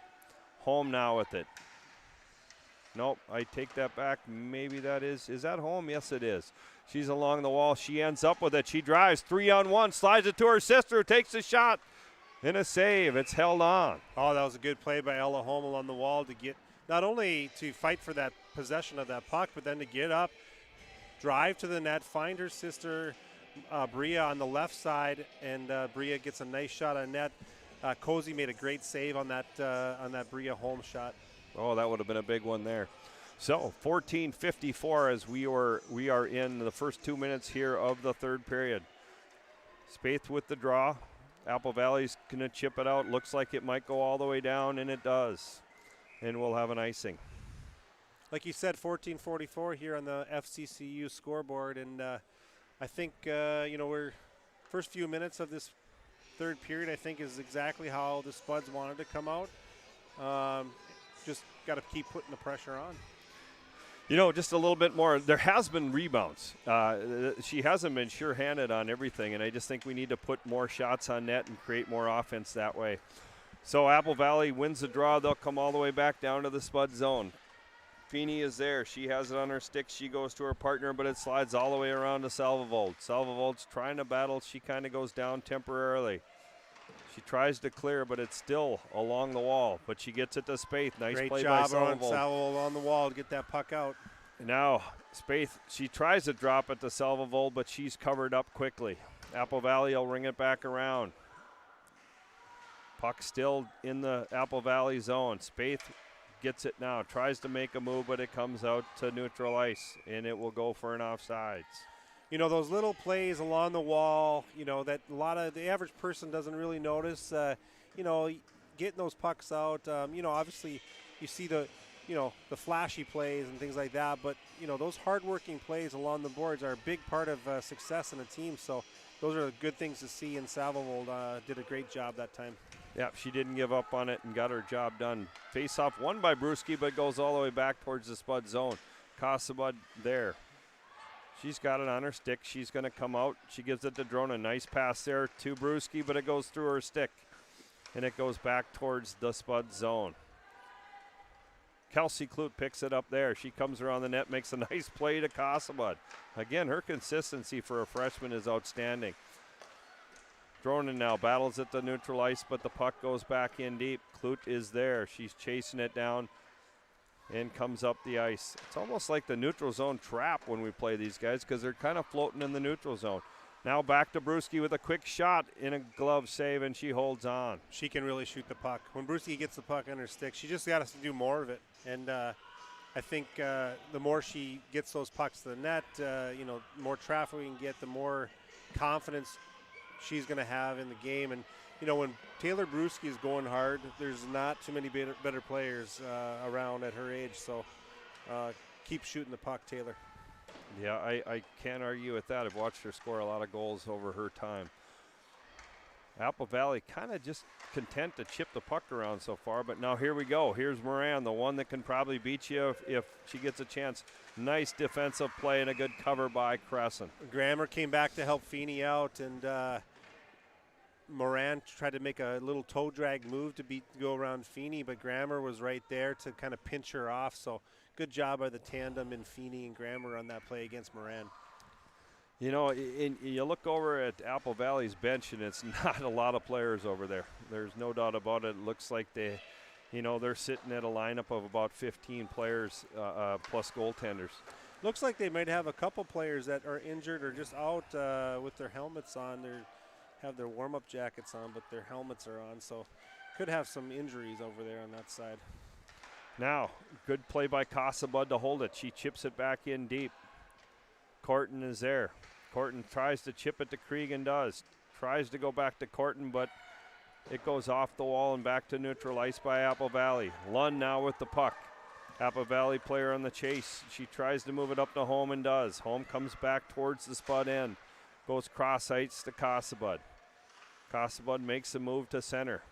Home now with it. Nope, I take that back. Maybe that is that Home? Yes, it is. She's along the wall. She ends up with it. She drives 3-on-1, slides it to her sister, who takes a shot. And a save. It's held on.
Oh, that was a good play by Ella Home along the wall to get, not only to fight for that possession of that puck, but then to get up, drive to the net, find her sister, Bria, on the left side, and Bria gets a nice shot on net. Cozy made a great save on that Bria Home shot.
Oh, that would have been a big one there. So 14:54 as we are in the first 2 minutes here of the third period. Spaeth with the draw. Apple Valley's going to chip it out. Looks like it might go all the way down, and it does. And we'll have an icing.
Like you said, 14:44 here on the FCCU scoreboard, and I think we're first few minutes of this third period, I think, is exactly how the Spuds wanted to come out. Just got to keep putting the pressure on.
You know, just a little bit more. There has been rebounds. She hasn't been sure-handed on everything, and I just think we need to put more shots on net and create more offense that way. So Apple Valley wins the draw. They'll come all the way back down to the Spud zone. Feeney is there. She has it on her stick. She goes to her partner, but it slides all the way around to Salvovold. Salvovold's trying to battle. She kind of goes down temporarily. She tries to clear, but it's still along the wall. But she gets it to Spaeth. Nice
Great
play
job
by
on
Salvovold.
Salvovold on the wall to get that puck out.
Now, Spaeth, she tries to drop it to Salvovold, but she's covered up quickly. Apple Valley will ring it back around. Puck still in the Apple Valley zone. Spaeth gets it now. Tries to make a move, but it comes out to neutral ice, and it will go for an offsides.
You know, those little plays along the wall, that a lot of the average person doesn't really notice, getting those pucks out. Obviously you see the flashy plays and things like that, but, those hardworking plays along the boards are a big part of success in a team. So those are good things to see, and Salvovold did a great job that time.
Yeah, she didn't give up on it and got her job done. Face-off won by Brewski, but goes all the way back towards the Spud zone. Kossabud there. She's got it on her stick. She's going to come out. She gives it to Drona. Nice pass there to Brewski, but it goes through her stick. And it goes back towards the Spud zone. Kelsey Clute picks it up there. She comes around the net, makes a nice play to Casamud. Again, her consistency for a freshman is outstanding. Dronin now battles at the neutral ice, but the puck goes back in deep. Clute is there. She's chasing it down and comes up the ice. It's almost like the neutral zone trap when we play these guys because they're kind of floating in the neutral zone. Now back to Brewski with a quick shot in a glove save, and she holds on.
She can really shoot the puck. When Brewski gets the puck on her stick, she just got to do more of it. And I think the more she gets those pucks to the net, the more traffic we can get, the more confidence she's going to have in the game. And, when Taylor Brewski is going hard, there's not too many better players around at her age. So keep shooting the puck, Taylor.
Yeah, I can't argue with that. I've watched her score a lot of goals over her time. Apple Valley kind of just content to chip the puck around so far, but now here we go. Here's Moran, the one that can probably beat you if she gets a chance. Nice defensive play and a good cover by Crescent.
Grammer came back to help Feeney out, and Moran tried to make a little toe drag move to go around Feeney, but Grammer was right there to kind of pinch her off. So good job by the tandem in Feeney and Grammer on that play against Moran.
You look over at Apple Valley's bench, and it's not a lot of players over there. There's no doubt about it. It looks like they're sitting at a lineup of about 15 players plus goaltenders.
Looks like they might have a couple players that are injured or just out with their helmets on. They have their warm-up jackets on, but their helmets are on, so could have some injuries over there on that side.
Now, good play by Casamud to hold it. She chips it back in deep. Corton is there. Corton tries to chip it to Krieg and does. Tries to go back to Corton, but it goes off the wall and back to neutral ice by Apple Valley. Lund now with the puck. Apple Valley player on the chase. She tries to move it up to Home and does. Home comes back towards the spot end. Goes cross ice to Casamud. Casamud makes a move to center.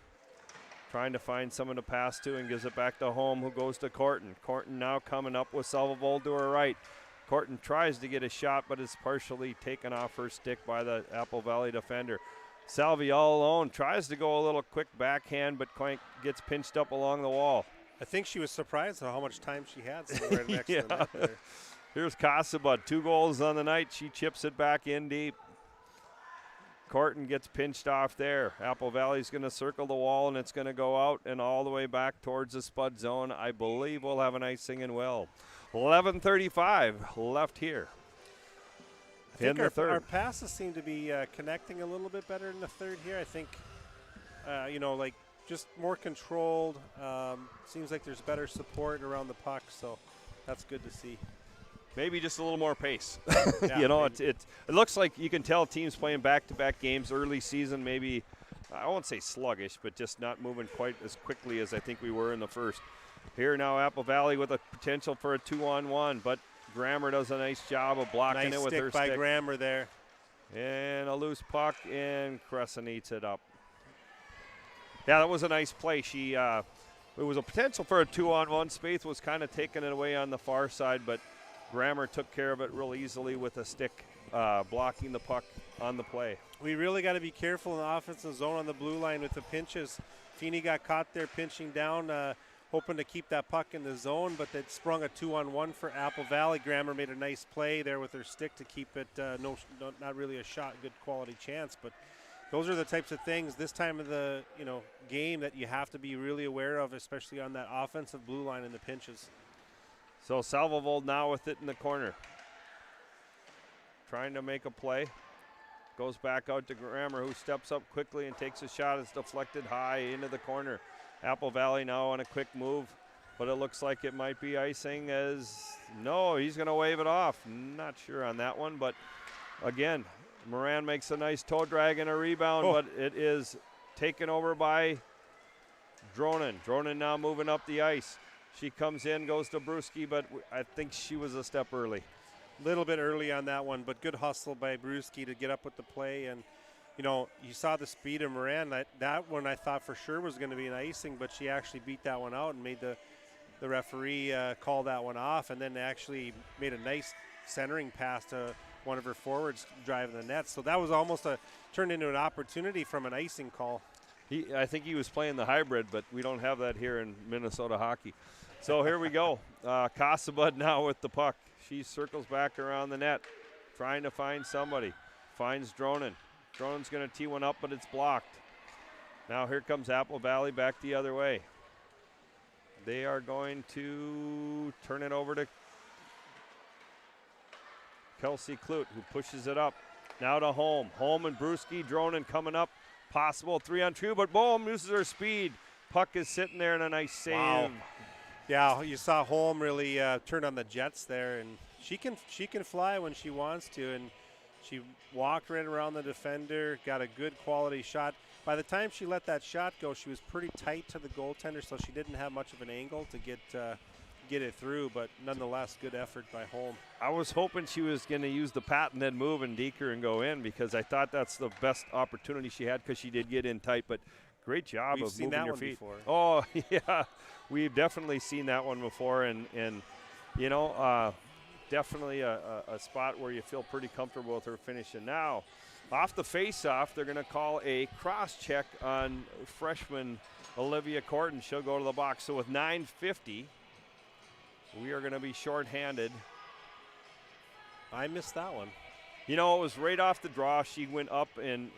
Trying to find someone to pass to and gives it back to Home, who goes to Corton. Corton now coming up with Salvold to her right. Corton tries to get a shot, but is partially taken off her stick by the Apple Valley defender. Salvi all alone, tries to go a little quick backhand, but gets pinched up along the wall.
I think she was surprised at how much time she had right next to the net there.
Here's Casamud, 2 goals on the night. She chips it back in deep. Corton gets pinched off there. Apple Valley's going to circle the wall, and it's going to go out and all the way back towards the Spud zone. I believe we'll have an icing and will. 11:35 left here in the third.
Our passes seem to be connecting a little bit better in the third here. I think, just more controlled. Seems like there's better support around the puck, so that's good to see.
Maybe just a little more pace.
Yeah,
it looks like you can tell teams playing back-to-back games early season, maybe, I won't say sluggish, but just not moving quite as quickly as I think we were in the first. Here now Apple Valley with a potential for a 2-on-1, but Grammer does a nice job of blocking
nice
it with
stick
her
by
stick.
Grammer there.
And a loose puck, and Crescent eats it up. Yeah, that was a nice play. It was a potential for a 2-on-1. Spaeth was kind of taking it away on the far side, but Grammer took care of it real easily with a stick, blocking the puck on the play.
We really got to be careful in the offensive zone on the blue line with the pinches. Feeney got caught there pinching down, hoping to keep that puck in the zone, but it sprung a 2-on-1 for Apple Valley. Grammer made a nice play there with her stick to keep it, not really a shot, good quality chance, but those are the types of things this time of the game that you have to be really aware of, especially on that offensive blue line in the pinches.
So Salvold now with it in the corner. Trying to make a play. Goes back out to Grammer, who steps up quickly and takes a shot. It's deflected high into the corner. Apple Valley now on a quick move, but it looks like it might be icing no, he's going to wave it off. Not sure on that one, but again, Moran makes a nice toe drag and a rebound, but it is taken over by Dronin. Dronin now moving up the ice. She comes in, goes to Brewski, but I think she was a step early.
Little bit early on that one, but good hustle by Brewski to get up with the play. And, you saw the speed of Moran. That one I thought for sure was going to be an icing, but she actually beat that one out and made the referee call that one off, and then actually made a nice centering pass to one of her forwards driving the net. So that was almost turned into an opportunity from an icing call.
I think he was playing the hybrid, but we don't have that here in Minnesota hockey. So here we go. Casabud now with the puck. She circles back around the net, trying to find somebody. Finds Dronin. Dronin's going to tee one up, but it's blocked. Now here comes Apple Valley back the other way. They are going to turn it over to Kelsey Clute, who pushes it up. Now to Holm. Holm and Brewski. Dronin coming up. Possible 3-on-2, but Bohm uses her speed. Puck is sitting there, and a nice save.
Wow. Yeah, you saw Holm really turn on the jets there, and she can fly when she wants to, and she walked right around the defender, got a good quality shot. By the time she let that shot go, she was pretty tight to the goaltender, so she didn't have much of an angle to get it through, but nonetheless, good effort by Holm.
I was hoping she was going to use the patented move and deke her and go in, because I thought that's the best opportunity she had, because she did get in tight, but great job
We've
of
seen
moving
that
your
one
feet.
before.
Oh, yeah, we've definitely seen that one before, and you know, definitely a spot where you feel pretty comfortable with her finishing. Now, off the face-off, they're going to call a cross-check on freshman Olivia Corton. She'll go to the box. So with 9:50, we are going to be shorthanded.
I missed that one.
You know, it was right off the draw. She went up, and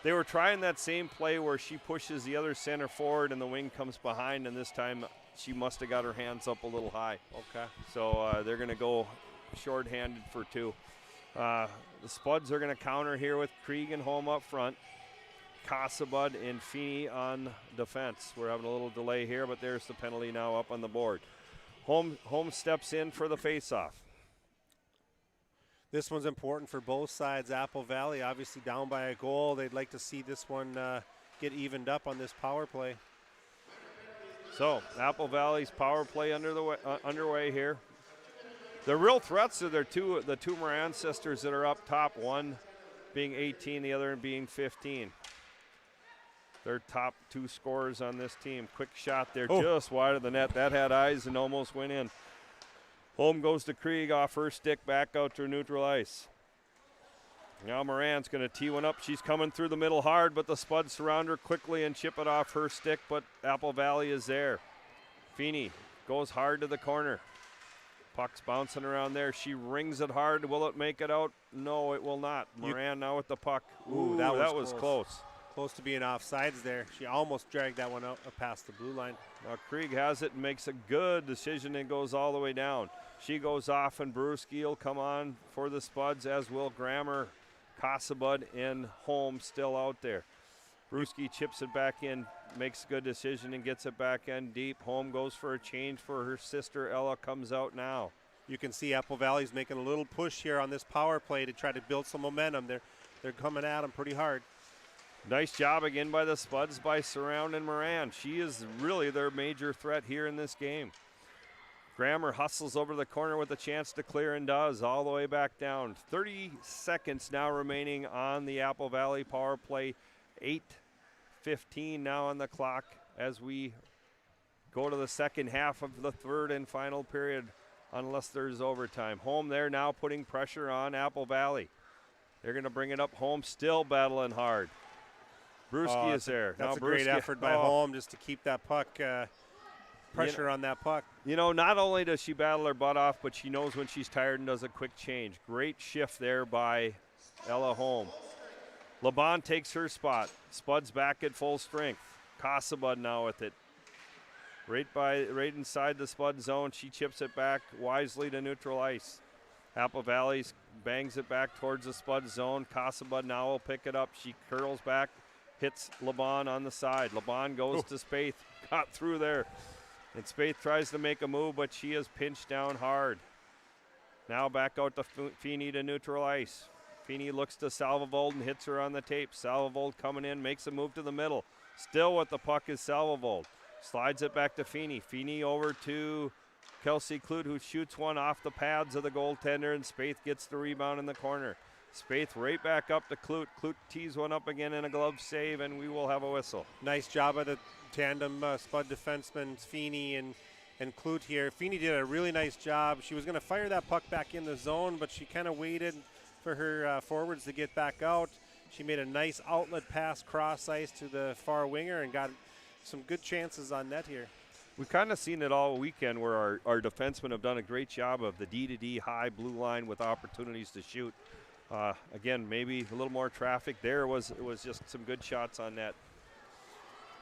they were trying that same play where she pushes the other center forward and the wing comes behind, and this time she must have got her hands up a little high.
Okay.
So they're going to go shorthanded for 2. The Spuds are going to counter here with Krieg and Holm up front. Casabud and Feeney on defense. We're having a little delay here, but there's the penalty now up on the board. Holm steps in for the faceoff.
This one's important for both sides. Apple Valley obviously down by a goal. They'd like to see this one get evened up on this power play.
So Apple Valley's power play underway here. The real threats are the two Moran sisters that are up top, one being 18, the other being 15. They're top 2 scorers on this team. Quick shot there, just wide of the net. That had eyes and almost went in. Holm goes to Krieg off her stick, back out to neutral ice. Now Moran's going to tee one up. She's coming through the middle hard, but the Spuds surround her quickly and chip it off her stick, but Apple Valley is there. Feeney goes hard to the corner. Puck's bouncing around there. She rings it hard. Will it make it out? No, it will not. Moran now with the puck. Ooh, that was close.
Close to being offsides there. She almost dragged that one out past the blue line.
Now Krieg has it and makes a good decision and goes all the way down. She goes off, and Brewski will come on for the Spuds, as will Grammer, Casabud, and Holm still out there. Brewski chips it back in, makes a good decision and gets it back in deep. Holm goes for a change for her sister. Ella comes out now.
You can see Apple Valley's making a little push here on this power play to try to build some momentum. They're coming at them pretty hard.
Nice job again by the Spuds by surrounding Moran. She is really their major threat here in this game. Grammer hustles over the corner with a chance to clear and does, all the way back down. 30 seconds now remaining on the Apple Valley power play. 8:15 now on the clock as we go to the second half of the third and final period, unless there's overtime. Holm there now putting pressure on Apple Valley. They're going to bring it up. Holm still battling hard. Brewski is there.
That's
now
a great effort by Holm just to keep that puck, pressure on that puck.
You know, not only does she battle her butt off, but she knows when she's tired and does a quick change. Great shift there by Ella Holm. LeBon takes her spot. Spuds back at full strength. Casabud now with it. Right inside the Spud zone. She chips it back wisely to neutral ice. Apple Valley bangs it back towards the Spud zone. Casabud now will pick it up. She curls back, hits LeBon on the side. LeBon goes to Spaeth. Got through there. And Spaeth tries to make a move, but she is pinched down hard. Now back out to Feeney to neutral ice. Feeney looks to Salvovold and hits her on the tape. Salvovold coming in, makes a move to the middle. Still with the puck is Salvovold. Slides it back to Feeney. Feeney over to Kelsey Clute, who shoots one off the pads of the goaltender, and Spaeth gets the rebound in the corner. Spaeth right back up to Clute. Clute tees one up again in a glove save, and we will have a whistle.
Nice job by the tandem Spud defensemen, Feeney and Clute here. Feeney did a really nice job. She was going to fire that puck back in the zone, but she kind of waited for her forwards to get back out. She made a nice outlet pass cross ice to the far winger and got some good chances on net here.
We've kind of seen it all weekend where our defensemen have done a great job of the D-to-D high blue line with opportunities to shoot. Again, maybe a little more traffic. It was just some good shots on net.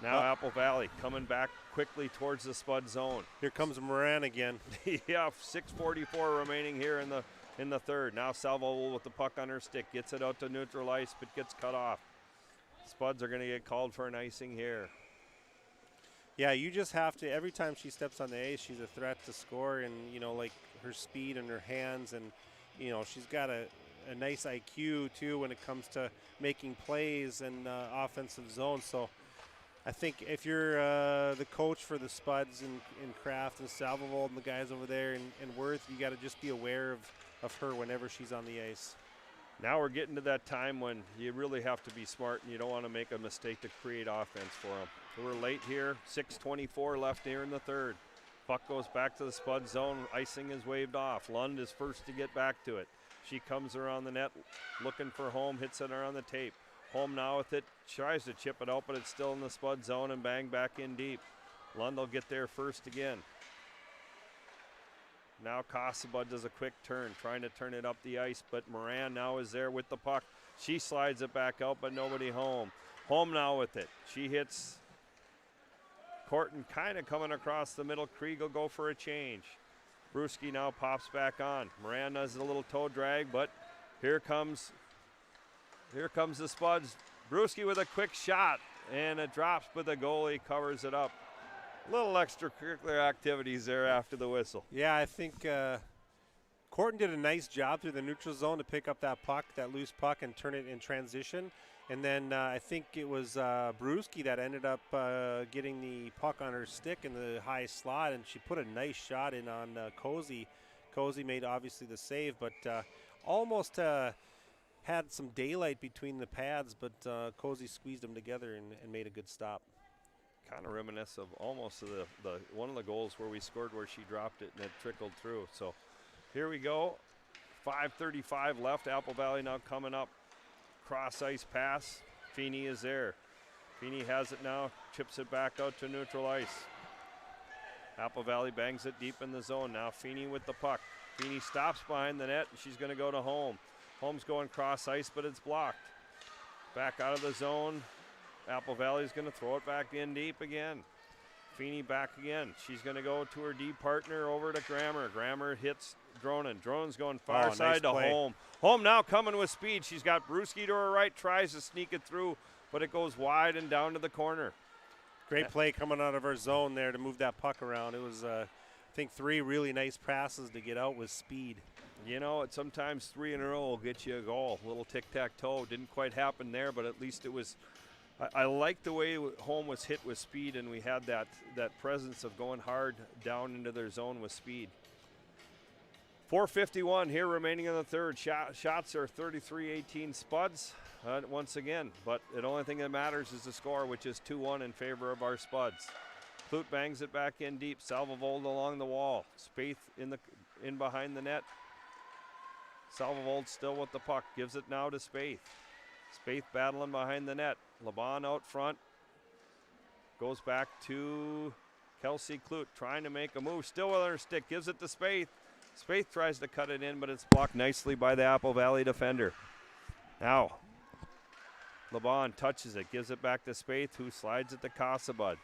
Now Apple Valley coming back quickly towards the Spud zone.
Here comes Moran again.
Yeah, 6:44 remaining here in the third. Now Salvo with the puck on her stick, gets it out to neutral ice, but gets cut off. Spuds are going to get called for an icing here.
Yeah, you just have to, every time she steps on the ice, she's a threat to score, and, you know, like her speed and her hands, and, you know, she's got a nice IQ, too, when it comes to making plays and offensive zones. So I think if you're the coach for the Spuds and Kraft and Salvovold and the guys over there and Worth, you got to just be aware of her whenever she's on the ice.
Now we're getting to that time when you really have to be smart and you don't want to make a mistake to create offense for them. We're late here, 6:24 left here in the third. Puck goes back to the Spud zone. Icing is waved off. Lund is first to get back to it. She comes around the net looking for home, hits it around the tape. Home now with it, tries to chip it out, but it's still in the Spud zone and bang back in deep. Lund will get there first again. Now Casabud does a quick turn, trying to turn it up the ice, but Moran now is there with the puck. She slides it back out, but nobody home. Home now with it. She hits Corton, kind of coming across the middle. Krieg will go for a change. Brewski now pops back on. Moran does a little toe drag, but here comes the Spuds. Brewski with a quick shot, and it drops, but the goalie covers it up. Little extracurricular activities there after the whistle.
Yeah, I think Corton did a nice job through the neutral zone to pick up that puck, that loose puck, and turn it in transition. And then I think it was Brewski that ended up getting the puck on her stick in the high slot, and she put a nice shot in on Cozy. Cozy made obviously the save, but almost had some daylight between the pads, but Cozy squeezed them together and made a good stop.
Kind of reminisce of almost the one of the goals where we scored where she dropped it and it trickled through. So here we go. 5:35 left. Apple Valley now coming up. Cross ice pass. Feeney is there. Feeney has it now. Chips it back out to neutral ice. Apple Valley bangs it deep in the zone. Now Feeney with the puck. Feeney stops behind the net and she's going to go to Home. Home's going cross ice, but it's blocked. Back out of the zone. Apple Valley's going to throw it back in deep again. Feeney back again. She's going to go to her D partner over to Grammer. Grammer hits Dronin. Dronin's going far side to Home. Home now coming with speed. She's got Brewski to her right, tries to sneak it through, but it goes wide and down to the corner.
Great play coming out of her zone there to move that puck around. It was, I think, 3 really nice passes to get out with speed.
You know, sometimes 3 in a row will get you a goal. A little tic-tac-toe. Didn't quite happen there, but at least it was. I like the way Home was hit with speed, and we had that presence of going hard down into their zone with speed. 4:51 here remaining in the third. Shots are 33-18 Spuds once again, but the only thing that matters is the score, which is 2-1 in favor of our Spuds. Clute bangs it back in deep. Salvovold along the wall. Spaeth in behind the net. Salvovold still with the puck. Gives it now to Spaeth. Spaeth battling behind the net. Laban out front. Goes back to Kelsey Clute, trying to make a move. Still with her stick. Gives it to Spaeth. Spaeth tries to cut it in, but it's blocked nicely by the Apple Valley defender. Now, Laban touches it. Gives it back to Spaeth, who slides it to Casabud.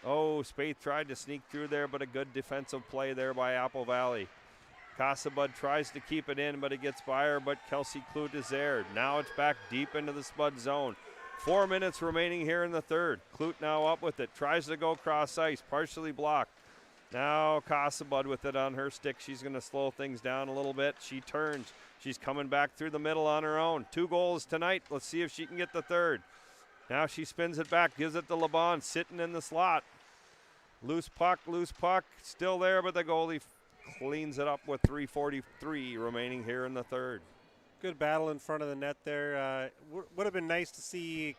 Oh, Spaeth tried to sneak through there, but a good defensive play there by Apple Valley. Casabud tries to keep it in, but it gets by her, but Kelsey Clute is there. Now it's back deep into the Spud zone. 4 minutes remaining here in the third. Clute now up with it. Tries to go cross ice, partially blocked. Now Casabud with it on her stick. She's going to slow things down a little bit. She turns. She's coming back through the middle on her own. 2 goals tonight. Let's see if she can get the third. Now she spins it back, gives it to Laban, sitting in the slot. Loose puck. Still there, but the goalie cleans it up with 3:43 remaining here in the third.
Good battle in front of the net there. Would have been nice to see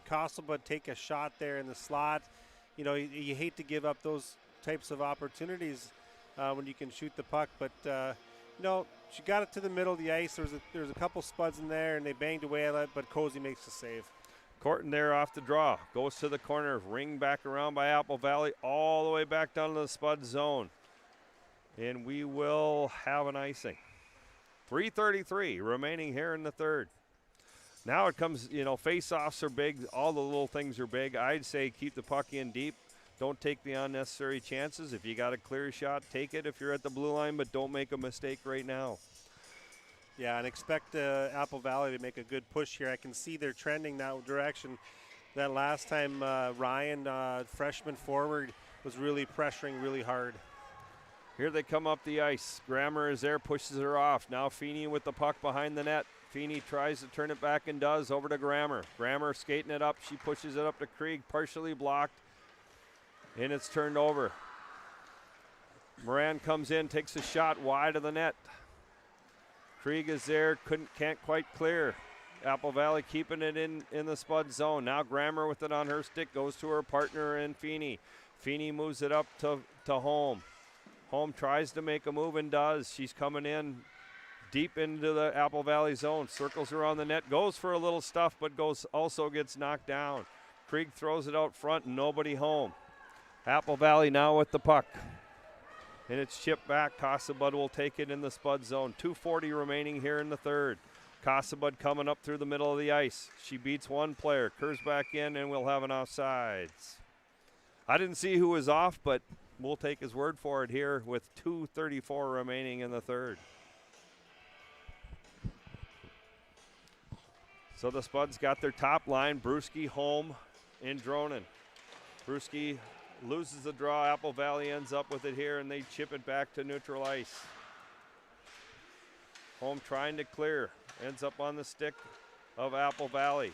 Casabud take a shot there in the slot. You know, you hate to give up those types of opportunities when you can shoot the puck, but She got it to the middle of the ice. There was a couple spuds in there, and they banged away at it, but Cozy makes the save.
Corton there off the draw. Goes to the corner. Ring back around by Apple Valley all the way back down to the spud zone. And we will have an icing. 3:33 remaining here in the third. Now it comes, face-offs are big. All the little things are big. I'd say keep the puck in deep. Don't take the unnecessary chances. If you got a clear shot, take it if you're at the blue line, but don't make a mistake right now.
Yeah, and expect Apple Valley to make a good push here. I can see they're trending that direction. That last time Ryan, freshman forward, was really pressuring really hard.
Here they come up the ice. Grammer is there, pushes her off. Now Feeney with the puck behind the net. Feeney tries to turn it back and does, over to Grammer. Grammer skating it up. She pushes it up to Krieg, partially blocked, and it's turned over. Moran comes in, takes a shot wide of the net. Krieg is there, can't quite clear. Apple Valley keeping it in the spud zone. Now Grammer with it on her stick, goes to her partner in Feeney. Feeney moves it up to Holm. Holm tries to make a move and does. She's coming in deep into the Apple Valley zone. Circles around the net, goes for a little stuff, but also gets knocked down. Krieg throws it out front and nobody home. Apple Valley now with the puck. And it's chipped back. Cassabud will take it in the spud zone. 2:40 remaining here in the third. Cassabud coming up through the middle of the ice. She beats one player, curves back in, and we'll have an offsides. I didn't see who was off, but we'll take his word for it here with 2:34 remaining in the third. So the Spuds got their top line, Brewski, Holm, and Dronen. Brewski loses the draw. Apple Valley ends up with it here, and they chip it back to neutral ice. Holm trying to clear. Ends up on the stick of Apple Valley.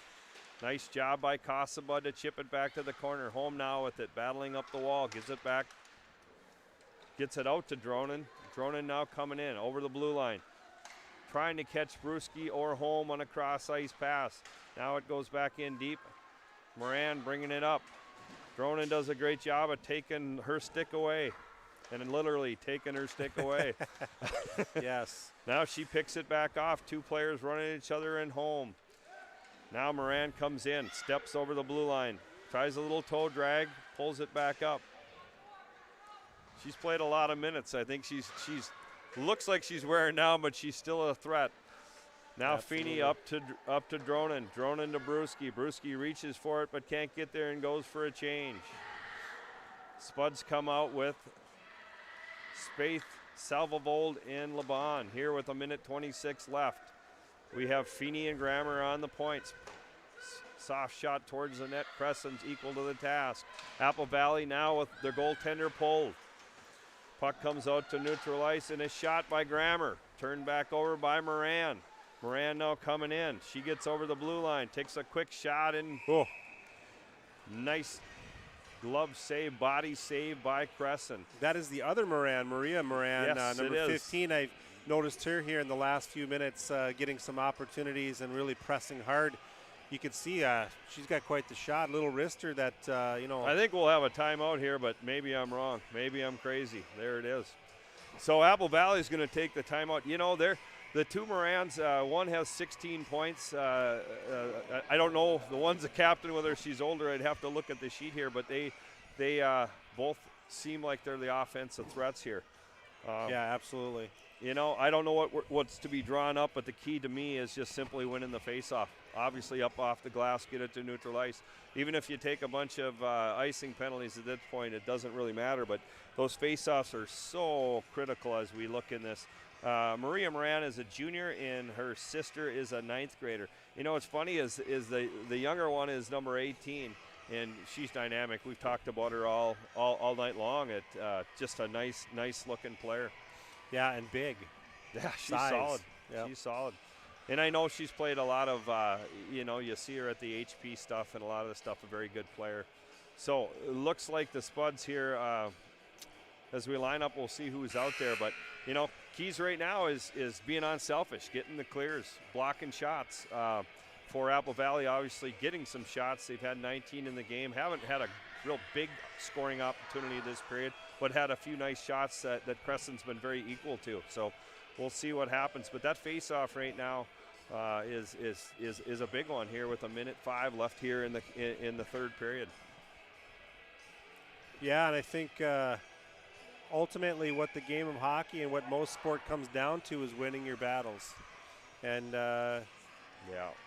Nice job by Cassabud to chip it back to the corner. Holm now with it, battling up the wall. Gives it back. Gets it out to Dronen. Dronen now coming in over the blue line. Trying to catch Brewski or Holm on a cross ice pass. Now it goes back in deep. Moran bringing it up. Dronen does a great job of taking her stick away. And then literally taking her stick away.
Yes.
Now she picks it back off. Two players running each other in home. Now Moran comes in, steps over the blue line, tries a little toe drag, pulls it back up. She's played a lot of minutes. I think she's looks like she's wearing down, but she's still a threat. Now Feeney up to Dronen. Dronen to Brewski. Brewski reaches for it but can't get there and goes for a change. Spuds come out with Spaeth, Salvavold, and Laban here with 1:26 left. We have Feeney and Grammer on the points. Soft shot towards the net. Crescent's equal to the task. Apple Valley now with their goaltender pulled. Puck comes out to neutral ice and a shot by Grammer. Turned back over by Moran. Moran now coming in. She gets over the blue line. Takes a quick shot and nice glove save, body save by Crescent.
That is the other Moran, Maria Moran,
yes,
number 15. I've noticed her here in the last few minutes getting some opportunities and really pressing hard. You can see she's got quite the shot, little wrister that,
I think we'll have a timeout here, but maybe I'm wrong. Maybe I'm crazy. There it is. So Apple Valley is going to take the timeout. The two Morans, one has 16 points. I don't know, the one's the captain, whether she's older. I'd have to look at the sheet here, but they both seem like they're the offensive threats here.
Yeah, absolutely.
I don't know what's to be drawn up, but the key to me is just simply winning the faceoff. Obviously, up off the glass, get it to neutral ice. Even if you take a bunch of icing penalties at this point, it doesn't really matter. But those faceoffs are so critical as we look in this. Maria Moran is a junior, and her sister is a 9th grader. What's funny is the younger one is number 18, and she's dynamic. We've talked about her all night long. Just a nice looking player.
Yeah, and big.
Yeah, she's
Size.
solid.
Yep.
She's solid. And I know she's played a lot of, you see her at the HP stuff and a lot of the stuff, a very good player. So it looks like the Spuds here, as we line up, we'll see who's out there. But, keys right now is being unselfish, getting the clears, blocking shots. For Apple Valley, obviously getting some shots. They've had 19 in the game. Haven't had a real big scoring opportunity this period, but had a few nice shots that Crescent's been very equal to. So we'll see what happens. But that face-off right now is a big one here with 1:05 left here in the third period.
Yeah, and I think ultimately what the game of hockey and what most sport comes down to is winning your battles. And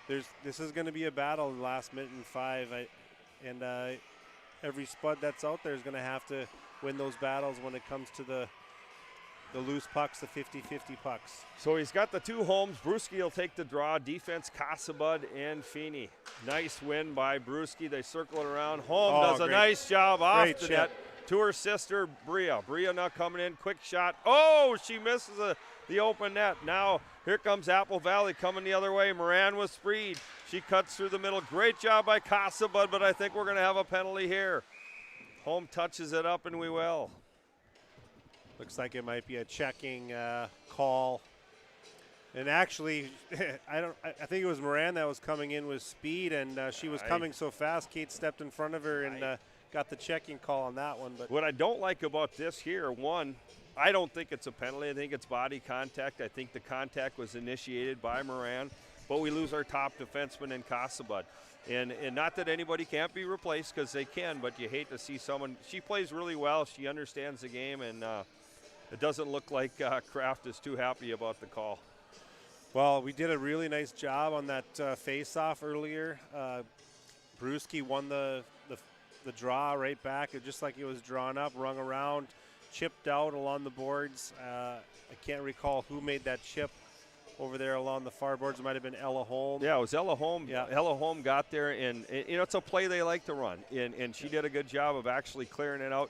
this is going to be a battle in the last 1:05. Every Spud that's out there is going to have to win those battles when it comes to the loose pucks, the 50-50 pucks.
So he's got the two homes. Brewski will take the draw. Defense, Casabud and Feeney. Nice win by Brewski. They circle it around. Holm does a nice job off the net to her sister, Bria. Bria now coming in. Quick shot. Oh, she misses the open net. Now here comes Apple Valley coming the other way. Moran with speed. She cuts through the middle. Great job by Casabud, but I think we're going to have a penalty here. Holm touches it up, and we will.
Looks like it might be a checking call. And actually, I think it was Moran that was coming in with speed, and she was coming so fast, Kate stepped in front of her and got the checking call on that one. But
what I don't like about this here, one, I don't think it's a penalty. I think it's body contact. I think the contact was initiated by Moran, but we lose our top defenseman in Casabud. And not that anybody can't be replaced, because they can, but you hate to see someone. She plays really well. She understands the game, and it doesn't look like Kraft is too happy about the call.
Well, we did a really nice job on that face-off earlier. Brewski won the draw right back, just like it was drawn up, rung around, chipped out along the boards. I can't recall who made that chip over there along the far boards. It might have been Ella Holm.
Yeah, it was Ella Holm. Yeah. Ella Holm got there, and it's a play they like to run, and she did a good job of actually clearing it out.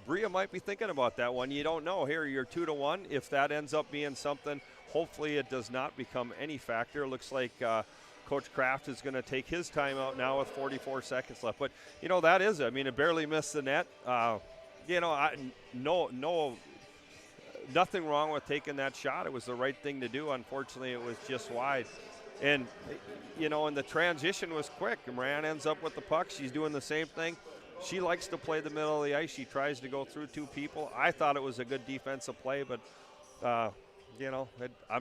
Bria might be thinking about that one. You don't know. Here, you're 2-1. If that ends up being something, hopefully it does not become any factor. Looks like Coach Kraft is going to take his timeout now with 44 seconds left. But, that is it. I mean, it barely missed the net. Nothing wrong with taking that shot. It was the right thing to do. Unfortunately, it was just wide. And, and the transition was quick. Moran ends up with the puck. She's doing the same thing. She likes to play the middle of the ice. She tries to go through two people. I thought it was a good defensive play, but, I'm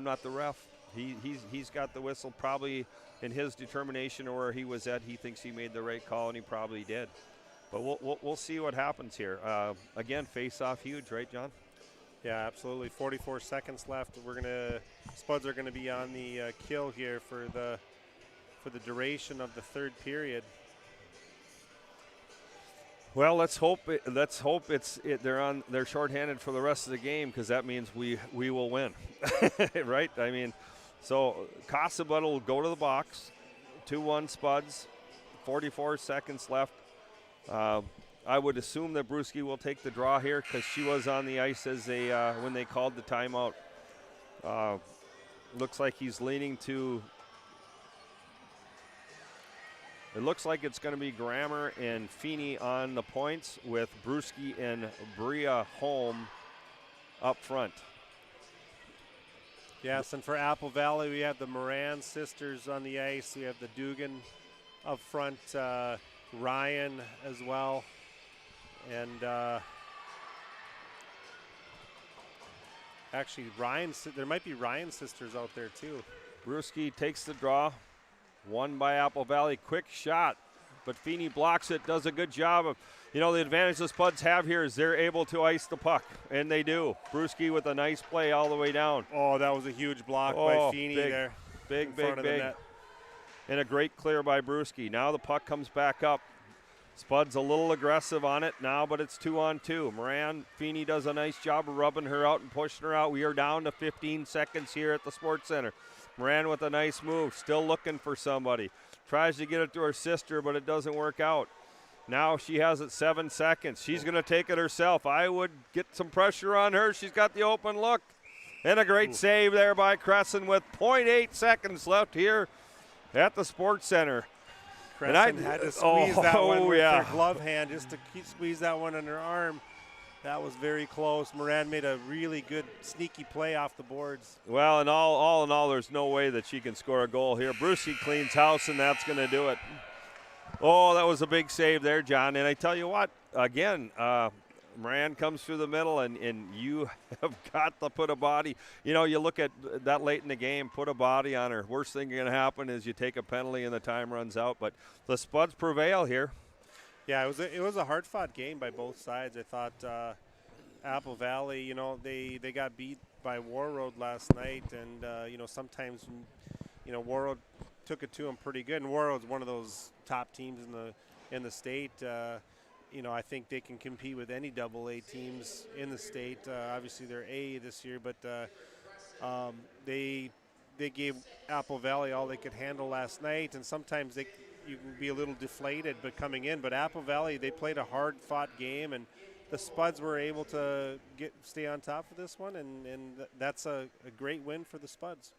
not the ref. He's got the whistle. Probably in his determination or where he was at, he thinks he made the right call, and he probably did. But we'll see what happens here. Again, face-off huge, right, John?
Yeah, absolutely. 44 seconds left. Spuds are gonna be on the kill here for the duration of the third period.
Well, let's hope they're shorthanded for the rest of the game, because that means we will win, right? I mean, so Casabud will go to the box, 2-1 Spuds, 44 seconds left. I would assume that Brewski will take the draw here, because she was on the ice as when they called the timeout. Looks like he's leaning to. It looks like it's going to be Grammer and Feeney on the points, with Brewski and Bria Holm up front.
Yes, and for Apple Valley, we have the Moran sisters on the ice. We have the Dugan up front, Ryan as well. And actually, there might be Ryan sisters out there too.
Brewski takes the draw. Won by Apple Valley. Quick shot, but Feeney blocks it, does a good job of, the advantage the Spuds have here is they're able to ice the puck, and they do. Brewski with a nice play all the way down.
Oh, that was a huge block by Feeney there.
Big. And a great clear by Brewski. Now the puck comes back up. Spuds a little aggressive on it now, but it's 2-on-2. Moran, Feeney does a nice job of rubbing her out and pushing her out. We are down to 15 seconds here at the Sports Center. Moran with a nice move, still looking for somebody. Tries to get it to her sister, but it doesn't work out. Now she has it 7 seconds. She's going to take it herself. I would get some pressure on her. She's got the open look. And a great save there by Crescent with 0.8 seconds left here at the Sports Center.
Crescent had to squeeze that one with her glove hand just to squeeze that one in her arm. That was very close. Moran made a really good sneaky play off the boards.
Well, and all in all, there's no way that she can score a goal here. Brewski cleans house, and that's going to do it. Oh, that was a big save there, John. And I tell you what, again, Moran comes through the middle, and you have got to put a body. You know, you look at that late in the game, put a body on her. Worst thing going to happen is you take a penalty and the time runs out. But the Spuds prevail here.
Yeah, it was a hard-fought game by both sides. I thought Apple Valley, you know, they got beat by Warroad last night, and you know, sometimes, you know, Warroad took it to them pretty good, and Warroad's one of those top teams in the state. You know, I think they can compete with any AA teams in the state. Obviously, they're A this year, but they gave Apple Valley all they could handle last night, and sometimes you can be a little deflated, but coming in. But Apple Valley, they played a hard-fought game, and the Spuds were able to stay on top of this one, and that's a great win for the Spuds.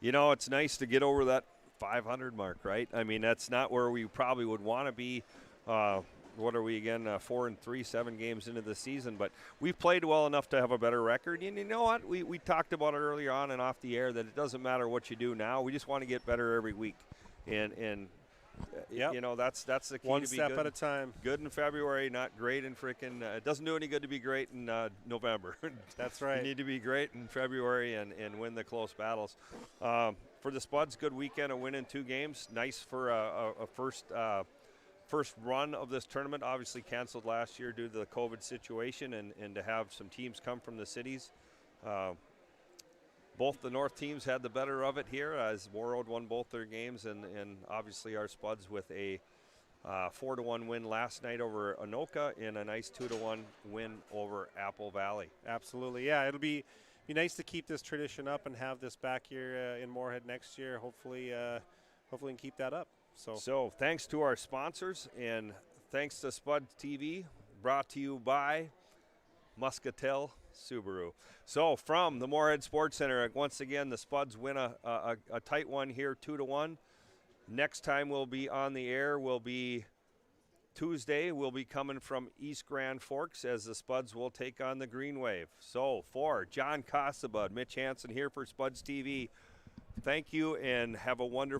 You know, it's nice to get over that 500 mark, right? I mean, that's not where we probably would want to be. What are we again? 4-3, 7 games into the season, but we've played well enough to have a better record. And you know what? We talked about it earlier on and off the air that it doesn't matter what you do now. We just want to get better every week, and
yep.
You know, that's the key.
One
to be
step
good,
at a time.
Good in February, not great in frickin' it doesn't do any good to be great in November.
That's right.
You need to be great in February and win the close battles. For the Spuds, good weekend, a win in 2 games. Nice for a first run of this tournament. Obviously canceled last year due to the COVID situation, and to have some teams come from the cities. Both the North teams had the better of it here as Warroad won both their games, and obviously our Spuds with a 4-1 win last night over Anoka and a nice 2-1 win over Apple Valley.
Absolutely, yeah. It'll be nice to keep this tradition up and have this back here in Moorhead next year. Hopefully we can keep that up.
So thanks to our sponsors, and thanks to Spud TV, brought to you by Muscatel Subaru. So from the Moorhead Sports Center, once again, the Spuds win a tight one here, 2-1. Next time we'll be on the air will be Tuesday. We'll be coming from East Grand Forks as the Spuds will take on the Green Wave. So for John Costabud, Mitch Hansen here for Spuds TV, thank you and have a wonderful